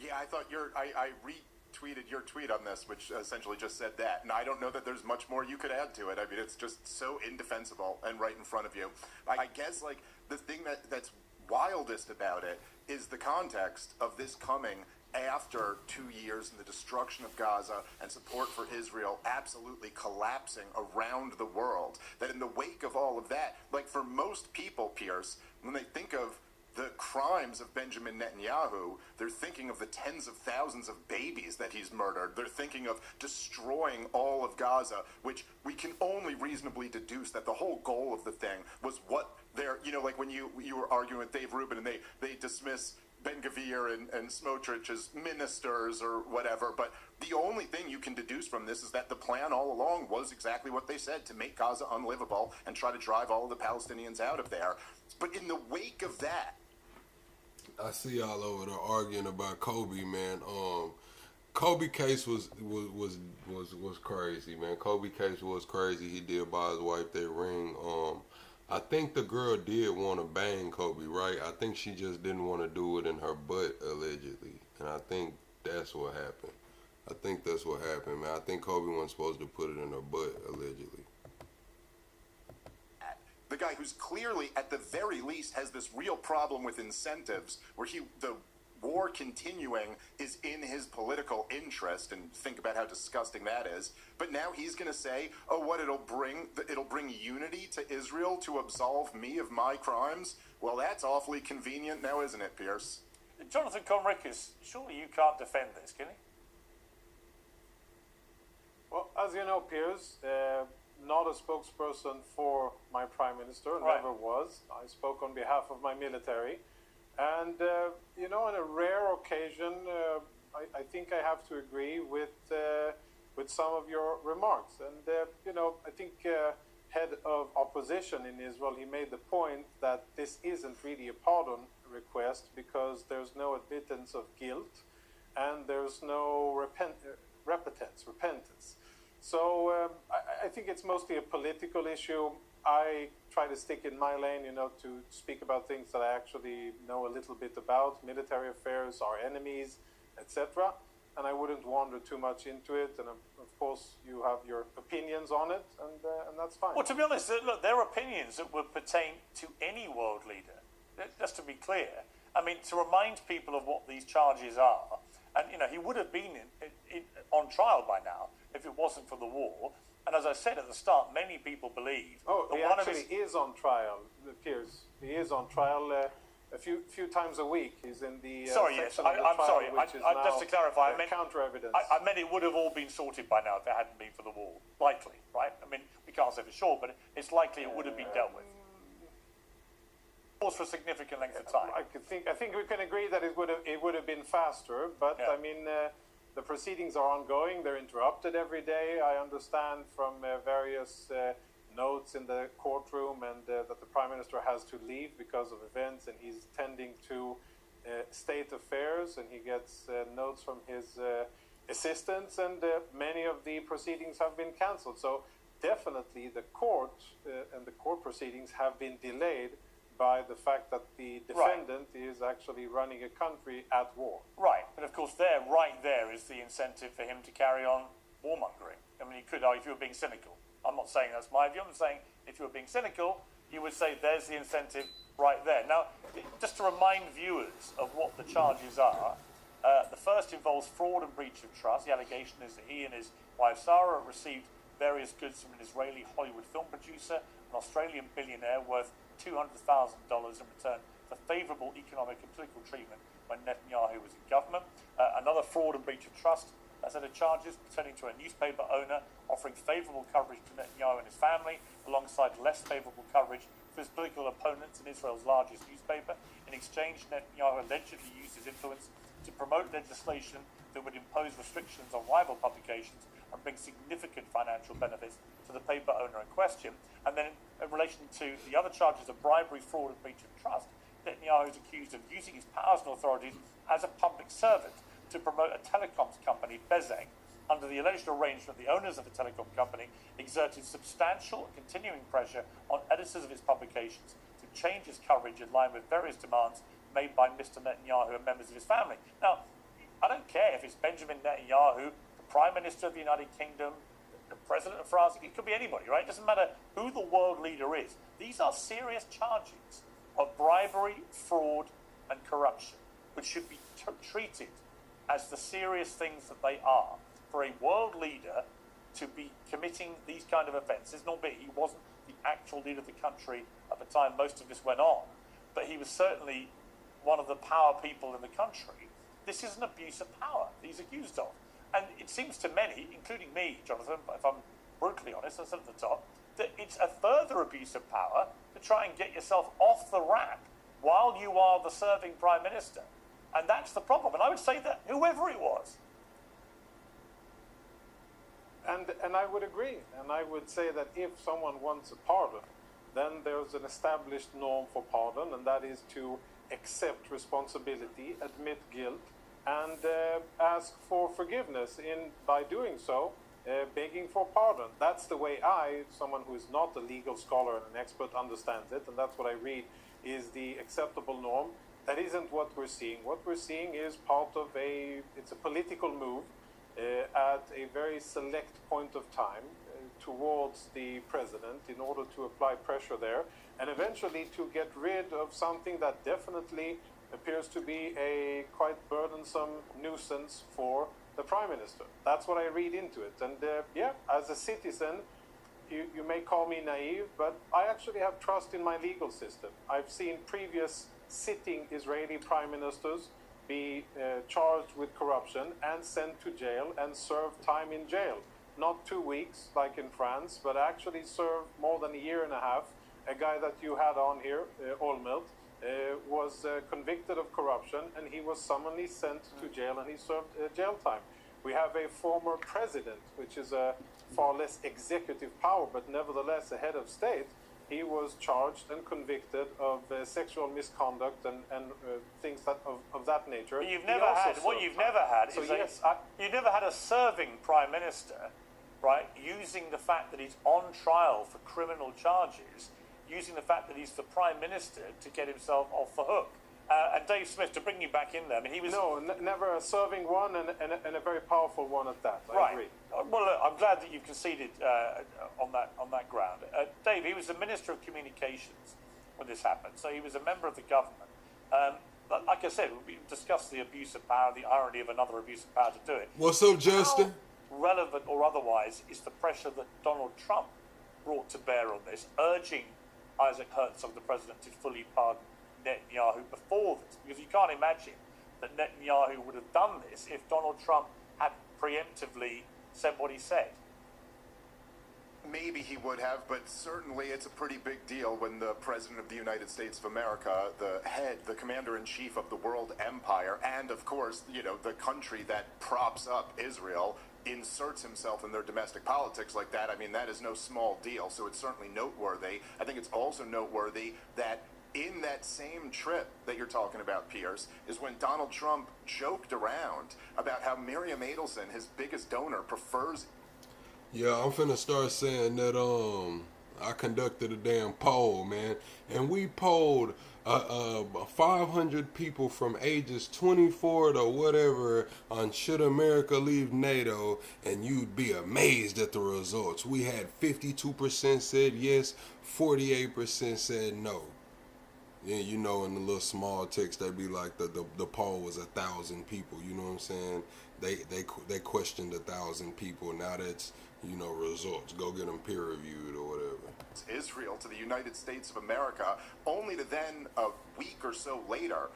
Yeah, I thought I retweeted your tweet on this, which essentially just said that. And I don't know that there's much more you could add to it. I mean, it's just so indefensible and right in front of you. I guess, like, the thing that's wildest about it is the context of this coming after 2 years in the destruction of Gaza and support for Israel absolutely collapsing around the world. That in the wake of all of that, like, for most people, Pierce, when they think of the crimes of Benjamin Netanyahu, they're thinking of the tens of thousands of babies that he's murdered. They're thinking of destroying all of Gaza, which we can only reasonably deduce that the whole goal of the thing was what they're, you know, like when you were arguing with Dave Rubin and they dismiss Ben-Gvir and Smotrich as ministers or whatever, but the only thing you can deduce from this is that the plan all along was exactly what they said, to make Gaza unlivable and try to drive all of the Palestinians out of there. But in the wake of that, I see y'all over there arguing about Kobe, man. Kobe case was crazy, man. Kobe case was crazy. He did buy his wife that ring. I think the girl did want to bang Kobe, right? I think she just didn't want to do it in her butt, allegedly. And I think that's what happened. I think that's what happened, man. I think Kobe wasn't supposed to put it in her butt, allegedly. the guy who's clearly, at the very least, has this real problem with incentives, where the war continuing is in his political interest, and think about how disgusting that is. But now he's going to say, oh, what, it'll bring unity to Israel to absolve me of my crimes? Well, that's awfully convenient now, isn't it, Pierce? Jonathan Conricus, surely you can't defend this, can you? Well, as you know, Piers, not a spokesperson for my Prime Minister, never was. I spoke on behalf of my military. And, you know, on a rare occasion, I think I have to agree with some of your remarks. And, you know, I think head of opposition in Israel, he made the point that this isn't really a pardon request because there's no admittance of guilt and there's no repentance. So I think it's mostly a political issue. I try to stick in my lane, you know, to speak about things that I actually know a little bit about, military affairs, our enemies, etc. And I wouldn't wander too much into it. And of course, you have your opinions on it, and that's fine. Well, to be honest, look, there are opinions that would pertain to any world leader. Just to be clear, I mean, to remind people of what these charges are, and he would have been on trial by now if it wasn't for the war. And as I said at the start, many people believe. Oh, he actually is on trial, Piers. He is on trial a few times a week. He's in the sorry, yes, section of the I'm trial, sorry. which is now Just to clarify, I meant counter evidence. I meant it would have all been sorted by now if it hadn't been for the war. Likely, right? I mean, we can't say for sure, but it's likely it would have been dealt with. For a significant length of time. I think we can agree that it would have been faster, but Yeah. I mean, the proceedings are ongoing. They're interrupted every day. I understand from various notes in the courtroom, and that the Prime Minister has to leave because of events, and he's tending to state affairs, and he gets notes from his assistants, and many of the proceedings have been cancelled. So definitely the court and the court proceedings have been delayed by the fact that the defendant is actually running a country at war. Right, but of course right there is the incentive for him to carry on warmongering. I mean, he could argue if you were being cynical. I'm not saying that's my view. I'm saying if you were being cynical, you would say there's the incentive right there. Now, just to remind viewers of what the charges are, the first involves fraud and breach of trust. The allegation is that he and his wife Sarah received various goods from an Israeli Hollywood film producer, an Australian billionaire worth $200,000 in return for favourable economic and political treatment when Netanyahu was in government. Another fraud and breach of trust set of charges pertaining to a newspaper owner offering favourable coverage to Netanyahu and his family, alongside less favourable coverage for his political opponents in Israel's largest newspaper. In exchange, Netanyahu allegedly used his influence to promote legislation that would impose restrictions on rival publications and bring significant financial benefits to the paper owner in question. And then in relation to the other charges of bribery, fraud and breach of trust, Netanyahu is accused of using his powers and authorities as a public servant to promote a telecoms company, Bezek. Under the alleged arrangement, the owners of the telecom company exerted substantial and continuing pressure on editors of its publications to change its coverage in line with various demands made by Mr. Netanyahu and members of his family. Now, I don't care if it's Benjamin Netanyahu, the Prime Minister of the United Kingdom, the President of France, it could be anybody, right? It doesn't matter who the world leader is. These are serious charges of bribery, fraud, and corruption, which should be treated as the serious things that they are. For a world leader to be committing these kind of offences, albeit he wasn't the actual leader of the country at the time most of this went on, but he was certainly one of the power people in the country. This is an abuse of power that he's accused of. And it seems to many, including me, Jonathan, if I'm brutally honest, I said at the top, that it's a further abuse of power to try and get yourself off the rack while you are the serving Prime Minister. And that's the problem. And I would say that whoever it was. And I would agree. And I would say that if someone wants a pardon, then there's an established norm for pardon, and that is to accept responsibility, admit guilt, and ask for forgiveness. By doing so, begging for pardon. That's the way someone who is not a legal scholar and an expert, understands it, and that's what I read is the acceptable norm. That isn't what we're seeing. What we're seeing is part of it's a political move at a very select point of time towards the president in order to apply pressure there, and eventually to get rid of something that definitely appears to be a quite burdensome nuisance for the Prime Minister. That's what I read into it. And as a citizen, you may call me naive, but I actually have trust in my legal system. I've seen previous sitting Israeli Prime Ministers be charged with corruption and sent to jail and serve time in jail. Not 2 weeks like in France, but actually served more than a year and a half. A guy that you had on here, Olmert, was convicted of corruption, and he was summarily sent to jail, and he served jail time. We have a former president, which is a far less executive power, but nevertheless a head of state. He was charged and convicted of sexual misconduct and things of that nature. But you've never had you've never had a serving Prime Minister, right, using the fact that he's on trial for criminal charges, using the fact that he's the Prime Minister to get himself off the hook. And Dave Smith, to bring you back in there, I mean, he was... No, never a serving one and a very powerful one at that. I agree. Well, look, I'm glad that you've conceded on that ground. Dave, he was the Minister of Communications when this happened, so he was a member of the government. like I said, we discussed the abuse of power, the irony of another abuse of power to do it. What's up, Justin? How relevant or otherwise is the pressure that Donald Trump brought to bear on this, urging Isaac Herzog, the president, to fully pardon Netanyahu before this? Because you can't imagine that Netanyahu would have done this if Donald Trump had preemptively said what he said. Maybe he would have, but certainly it's a pretty big deal when the President of the United States of America, the head, the commander-in-chief of the world empire, and of course, you know, the country that props up Israel, inserts himself in their domestic politics like that. I mean, that is no small deal, so it's certainly noteworthy. I think it's also noteworthy that in that same trip that you're talking about, Pierce, is when Donald Trump joked around about how Miriam Adelson, his biggest donor, prefers... Yeah, I'm finna start saying that I conducted a damn poll, man, and we polled 500 people from ages 24 to whatever on should America leave NATO, and you'd be amazed at the results. We had 52% said yes, 48% said no. Yeah, you know, in the little small text, they'd be like the poll was 1,000 people. You know what I'm saying? They questioned 1,000 people. Now that's, you know, results. Go get them peer reviewed or whatever. Israel to the United States of America, only to then a week or so later,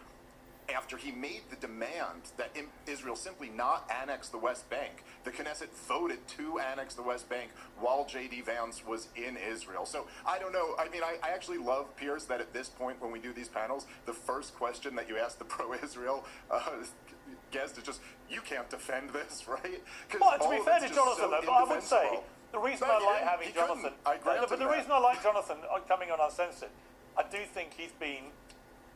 after he made the demand that Israel simply not annex the West Bank, the Knesset voted to annex the West Bank while J.D. Vance was in Israel. So I don't know. I mean, I actually love, Pierce, that at this point when we do these panels, the first question that you ask the pro-Israel guest is just, you can't defend this, right? Well, to be fair to Jonathan, though, I would say the reason I like having Jonathan, but the reason I like Jonathan coming on Uncensored, I do think he's been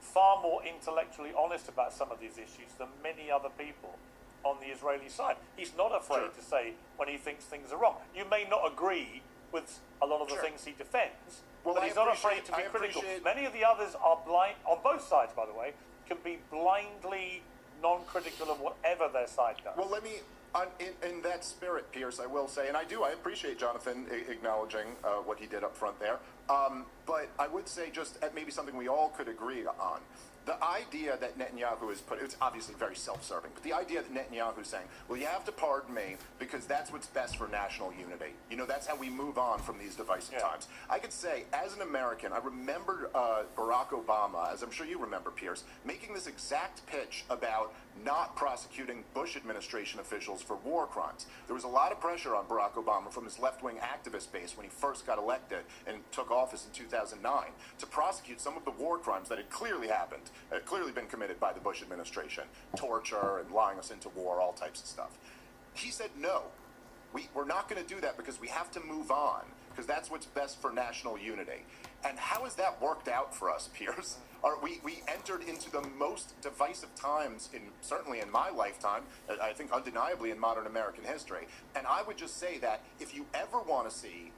far more intellectually honest about some of these issues than many other people on the Israeli side. He's not afraid to say when he thinks things are wrong. You may not agree with a lot of the things he defends, but he's not afraid to be critical. Many of the others are blind, on both sides, by the way, can be blindly non-critical of whatever their side does. Well, let me, in that spirit, Pierce, I will say, and I appreciate Jonathan acknowledging what he did up front there, but I would say just maybe something we all could agree on. The idea that Netanyahu is it's obviously very self-serving, but the idea that Netanyahu is saying, well, you have to pardon me because that's what's best for national unity. You know, that's how we move on from these divisive times. I could say, as an American, I remember Barack Obama, as I'm sure you remember, Pierce, making this exact pitch about not prosecuting Bush administration officials for war crimes. There was a lot of pressure on Barack Obama from his left-wing activist base when he first got elected and took office in 2009 to prosecute some of the war crimes that had clearly happened, had clearly been committed by the Bush administration, torture and lying us into war, all types of stuff. He said, no, we're not going to do that because we have to move on, because that's what's best for national unity. And how has that worked out for us, Pierce? We entered into the most divisive times, certainly in my lifetime, I think undeniably in modern American history. And I would just say that if you ever want to see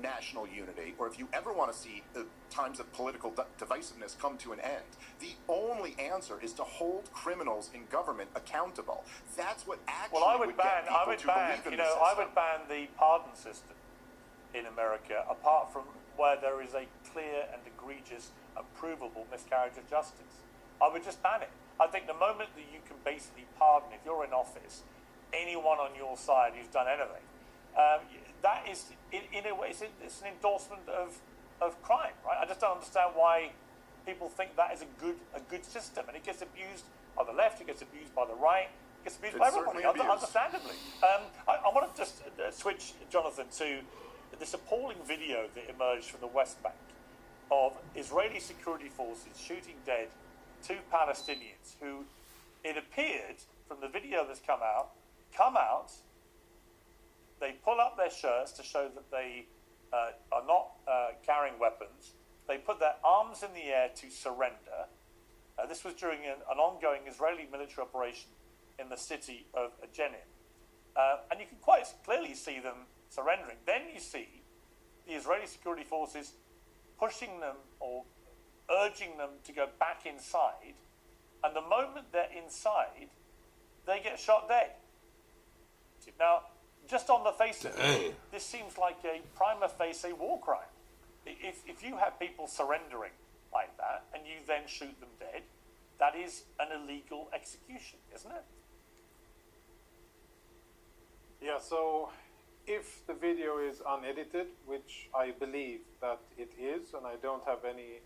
national unity, or if you ever want to see times of political divisiveness come to an end, the only answer is to hold criminals in government accountable. That's what actually I would ban the pardon system in America, apart from where there is a clear and egregious and provable miscarriage of justice. I would just ban it. I think the moment that you can basically pardon, if you're in office, anyone on your side who's done anything, that is, in a way, it's an endorsement of crime, right? I just don't understand why people think that is a good system, and it gets abused by the left, it gets abused by the right, it gets abused by everybody, understandably. I want to just switch, Jonathan, to this appalling video that emerged from the West Bank of Israeli security forces shooting dead 2 Palestinians who, it appeared from the video that's come out, they pull up their shirts to show that they are not carrying weapons. They put their arms in the air to surrender. This was during an ongoing Israeli military operation in the city of Jenin. And you can quite clearly see them surrendering. Then you see the Israeli security forces pushing them or urging them to go back inside. And the moment they're inside, they get shot dead. Now, just on the face of it, this seems like a prima facie war crime. If you have people surrendering like that and you then shoot them dead, that is an illegal execution, isn't it? Yeah, so if the video is unedited, which I believe that it is, and I don't have any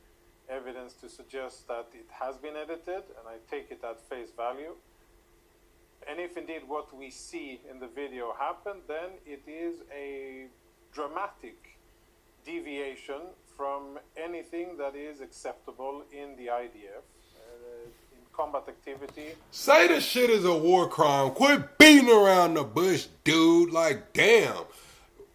evidence to suggest that it has been edited, and I take it at face value, and if indeed what we see in the video happened, then it is a dramatic deviation from anything that is acceptable in the IDF, in combat activity. Say the shit is a war crime. Quit beating around the bush, dude. Like, damn.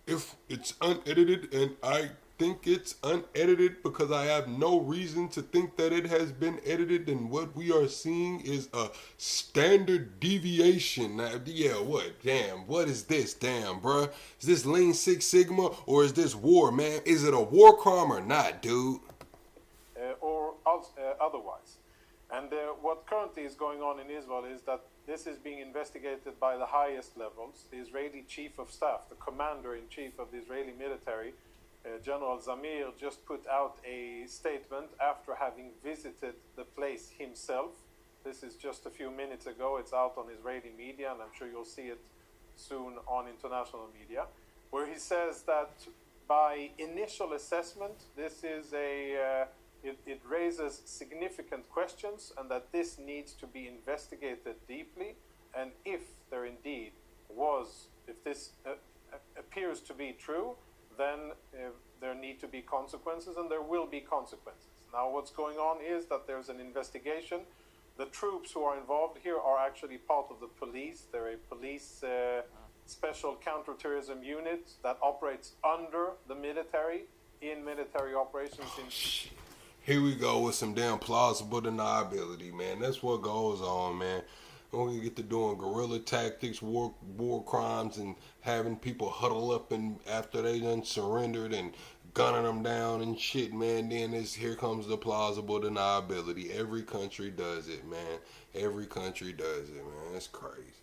If it's unedited, and I think it's unedited because I have no reason to think that it has been edited, and what we are seeing is a standard deviation. Now, yeah, what? Damn, what is this? Damn, bruh. Is this Lean Six Sigma or is this war, man? Is it a war crime or not, dude? Or otherwise. And what currently is going on in Israel is that this is being investigated by the highest levels. The Israeli chief of staff, the commander-in-chief of the Israeli military, General Zamir, just put out a statement after having visited the place himself. This is just a few minutes ago. It's out on Israeli media, and I'm sure you'll see it soon on international media, where he says that by initial assessment, this is it raises significant questions, and that this needs to be investigated deeply. And if there indeed was, if this appears to be true, then there need to be consequences, and there will be consequences. Now, what's going on is that there's an investigation. The troops who are involved here are actually part of the police. They're a police special counterterrorism unit that operates under the military in military operations. Here we go with some damn plausible deniability, man. That's what goes on, man. When we get to doing guerrilla tactics, war crimes, and having people huddle up and after they done surrendered and gunning them down and shit, man, then here comes the plausible deniability. Every country does it, man. Every country does it, man. It's crazy.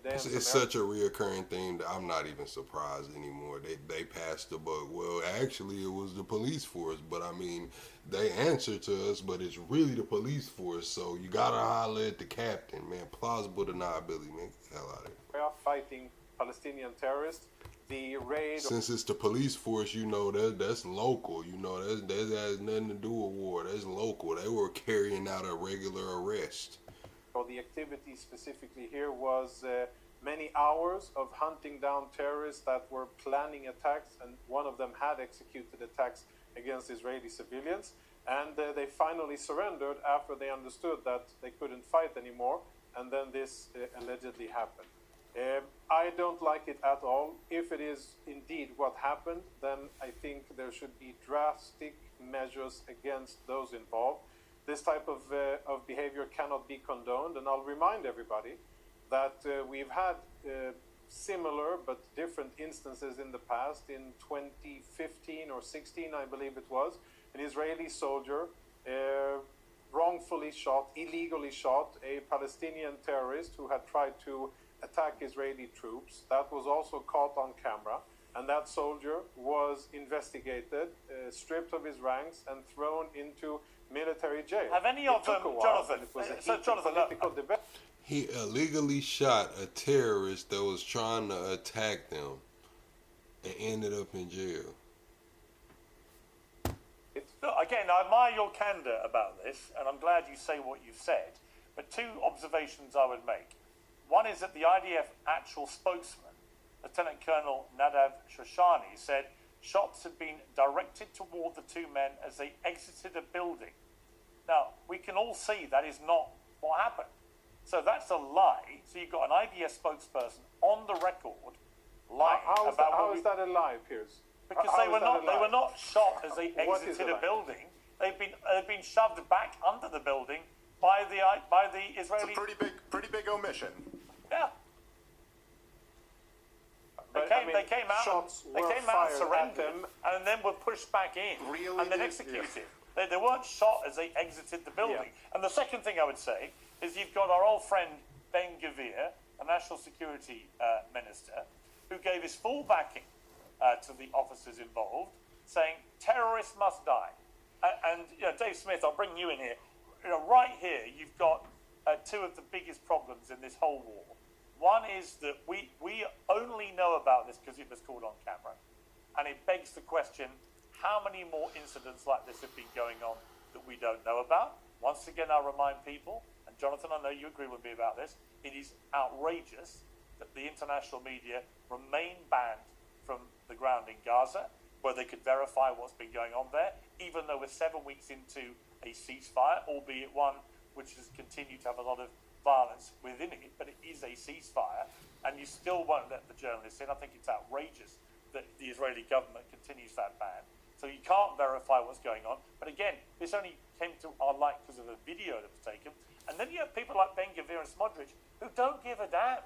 It's such a reoccurring thing that I'm not even surprised anymore. They passed the buck. Well, actually, it was the police force, but I mean, they answer to us, but it's really the police force. So you gotta holler at the captain, man. Plausible deniability, man. Get the hell out of here. We are fighting Palestinian terrorists. The raid. Since it's the police force, you know that's local. You know that has nothing to do with war. That's local. They were carrying out a regular arrest. So the activity specifically here was many hours of hunting down terrorists that were planning attacks, and one of them had executed attacks against Israeli civilians. And they finally surrendered after they understood that they couldn't fight anymore, and then this allegedly happened. I don't like it at all. If it is indeed what happened, then I think there should be drastic measures against those involved. This type of behavior cannot be condoned, and I'll remind everybody that we've had similar but different instances in the past. In 2015 or 16, I believe it was, an Israeli soldier wrongfully shot, illegally shot a Palestinian terrorist who had tried to attack Israeli troops. That was also caught on camera, and that soldier was investigated, stripped of his ranks, and thrown into military jail. Have any of them, Jonathan? He illegally shot a terrorist that was trying to attack them and ended up in jail. Look, again, I admire your candor about this, and I'm glad you say what you've said. But two observations I would make. One is that the IDF actual spokesman, Lieutenant Colonel Nadav Shoshani, said shots had been directed toward the two men as they exited a building. Now, we can all see that is not what happened. So that's a lie. So you've got an IDF spokesperson on the record lying about how is that a lie, Piers? Because they were not shot as they exited a building. They've been shoved back under the building by the Israeli. It's a pretty big omission. Yeah. They came out, surrendered, and then were pushed back in, and then executed. Yeah. They weren't shot as they exited the building. Yeah. And the second thing I would say is you've got our old friend Ben Gvir, a national security minister, who gave his full backing to the officers involved, saying terrorists must die. And Dave Smith, I'll bring you in here. right here, you've got two of the biggest problems in this whole war. One is that we only know about this because it was caught on camera. And it begs the question, how many more incidents like this have been going on that we don't know about? Once again, I remind people, and Jonathan, I know you agree with me about this, it is outrageous that the international media remain banned from the ground in Gaza, where they could verify what's been going on there, even though we're 7 weeks into a ceasefire, albeit one which has continued to have a lot of violence within it, but it is a ceasefire, and you still won't let the journalists in. I think it's outrageous that the Israeli government continues that ban. So you can't verify what's going on. But again, this only came to our light because of a video that was taken. And then you have people like Ben-Gvir and Smodrich who don't give a damn.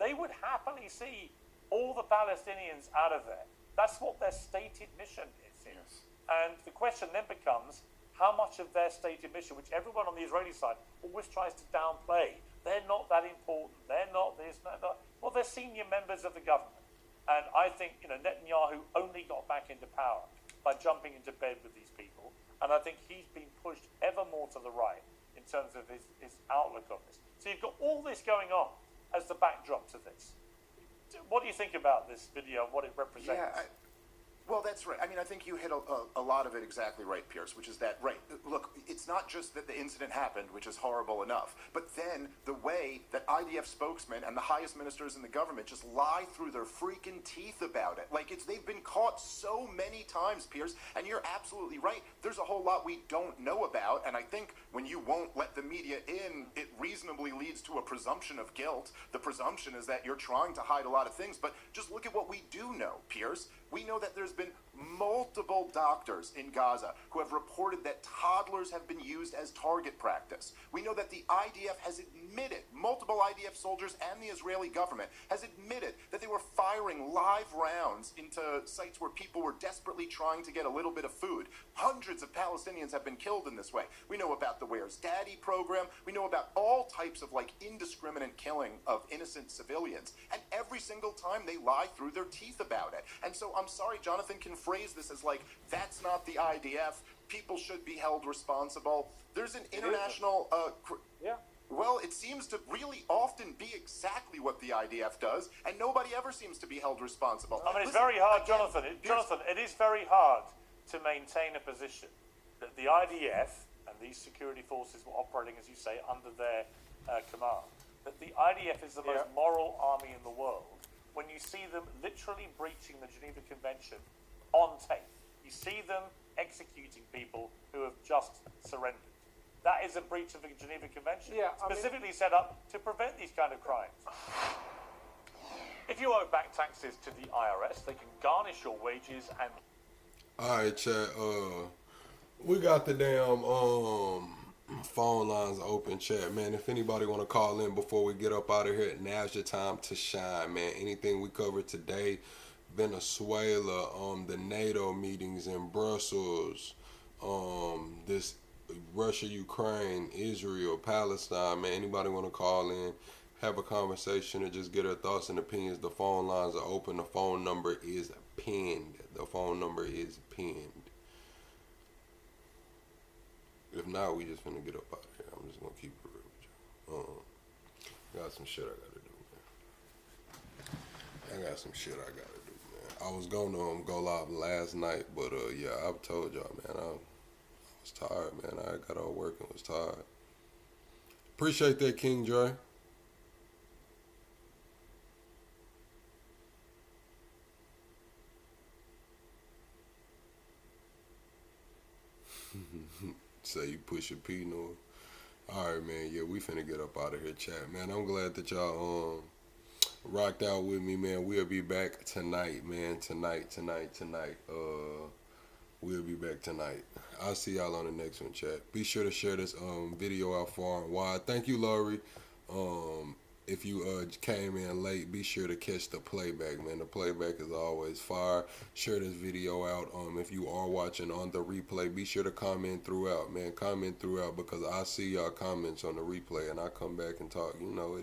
They would happily see all the Palestinians out of there. That's what their stated mission is. Yes. And the question then becomes, how much of their stated mission, which everyone on the Israeli side always tries to downplay, they're not that important, they're not this, they're not. Well, they're senior members of the government. And I think, Netanyahu only got back into power by jumping into bed with these people. And I think he's been pushed ever more to the right in terms of his outlook on this. So you've got all this going on as the backdrop to this. What do you think about this video and what it represents? Yeah, well, that's right. I mean, I think you hit a lot of it exactly right, Pierce, which is that, right, look, it's not just that the incident happened, which is horrible enough, but then the way that IDF spokesmen and the highest ministers in the government just lie through their freaking teeth about it. Like, they've been caught so many times, Pierce, and you're absolutely right. There's a whole lot we don't know about, and I think when you won't let the media in, it reasonably leads to a presumption of guilt. The presumption is that you're trying to hide a lot of things, but just look at what we do know, Pierce. We know that there's been multiple doctors in Gaza who have reported that toddlers have been used as target practice. We know that the IDF has admitted, multiple IDF soldiers and the Israeli government has admitted that they were firing live rounds into sites where people were desperately trying to get a little bit of food. Hundreds of Palestinians have been killed in this way. We know about the Where's Daddy program. We know about all types of indiscriminate killing of innocent civilians. And every single time they lie through their teeth about it. And so I'm sorry, Jonathan can phrase this as that's not the IDF. People should be held responsible. There's an international, well, it seems to really often be exactly what the IDF does, and nobody ever seems to be held responsible. I mean, it's very hard, Jonathan. Jonathan, it is very hard to maintain a position that the IDF and these security forces were operating, as you say, under their command. That the IDF is the most moral army in the world. When you see them literally breaching the Geneva Convention on tape, you see them executing people who have just surrendered. That is a breach of the Geneva Convention, specifically set up to prevent these kind of crimes. If you owe back taxes to the IRS, they can garnish your wages and... Alright, chat, we got the damn phone lines open, chat, man. If anybody want to call in before we get up out of here, now's your time to shine, man. Anything we covered today, Venezuela, the NATO meetings in Brussels, this Russia, Ukraine, Israel, Palestine, man. Anybody want to call in, have a conversation, or just get our thoughts and opinions? The phone lines are open. The phone number is pinned. The phone number is pinned. If not, we just gonna get up out of here. I'm just gonna keep it real with you. Got some shit I gotta do, man. I got some shit I gotta do, man. I was gonna go live last night, but yeah, I've told y'all, man, I was tired, man. I got all work and was tired. Appreciate that, King Dre. Say you push a P, no. Alright, man. Yeah, we finna get up out of here, chat, man. I'm glad that y'all rocked out with me, man. We'll be back tonight, man. Tonight. We'll be back tonight. I'll see y'all on the next one, chat. Be sure to share this video out far and wide. Thank you, Laurie. If you came in late, be sure to catch the playback, man. The playback is always fire. Share this video out. If you are watching on the replay, be sure to comment throughout, man. Comment throughout, because I see y'all comments on the replay and I come back and talk. You know,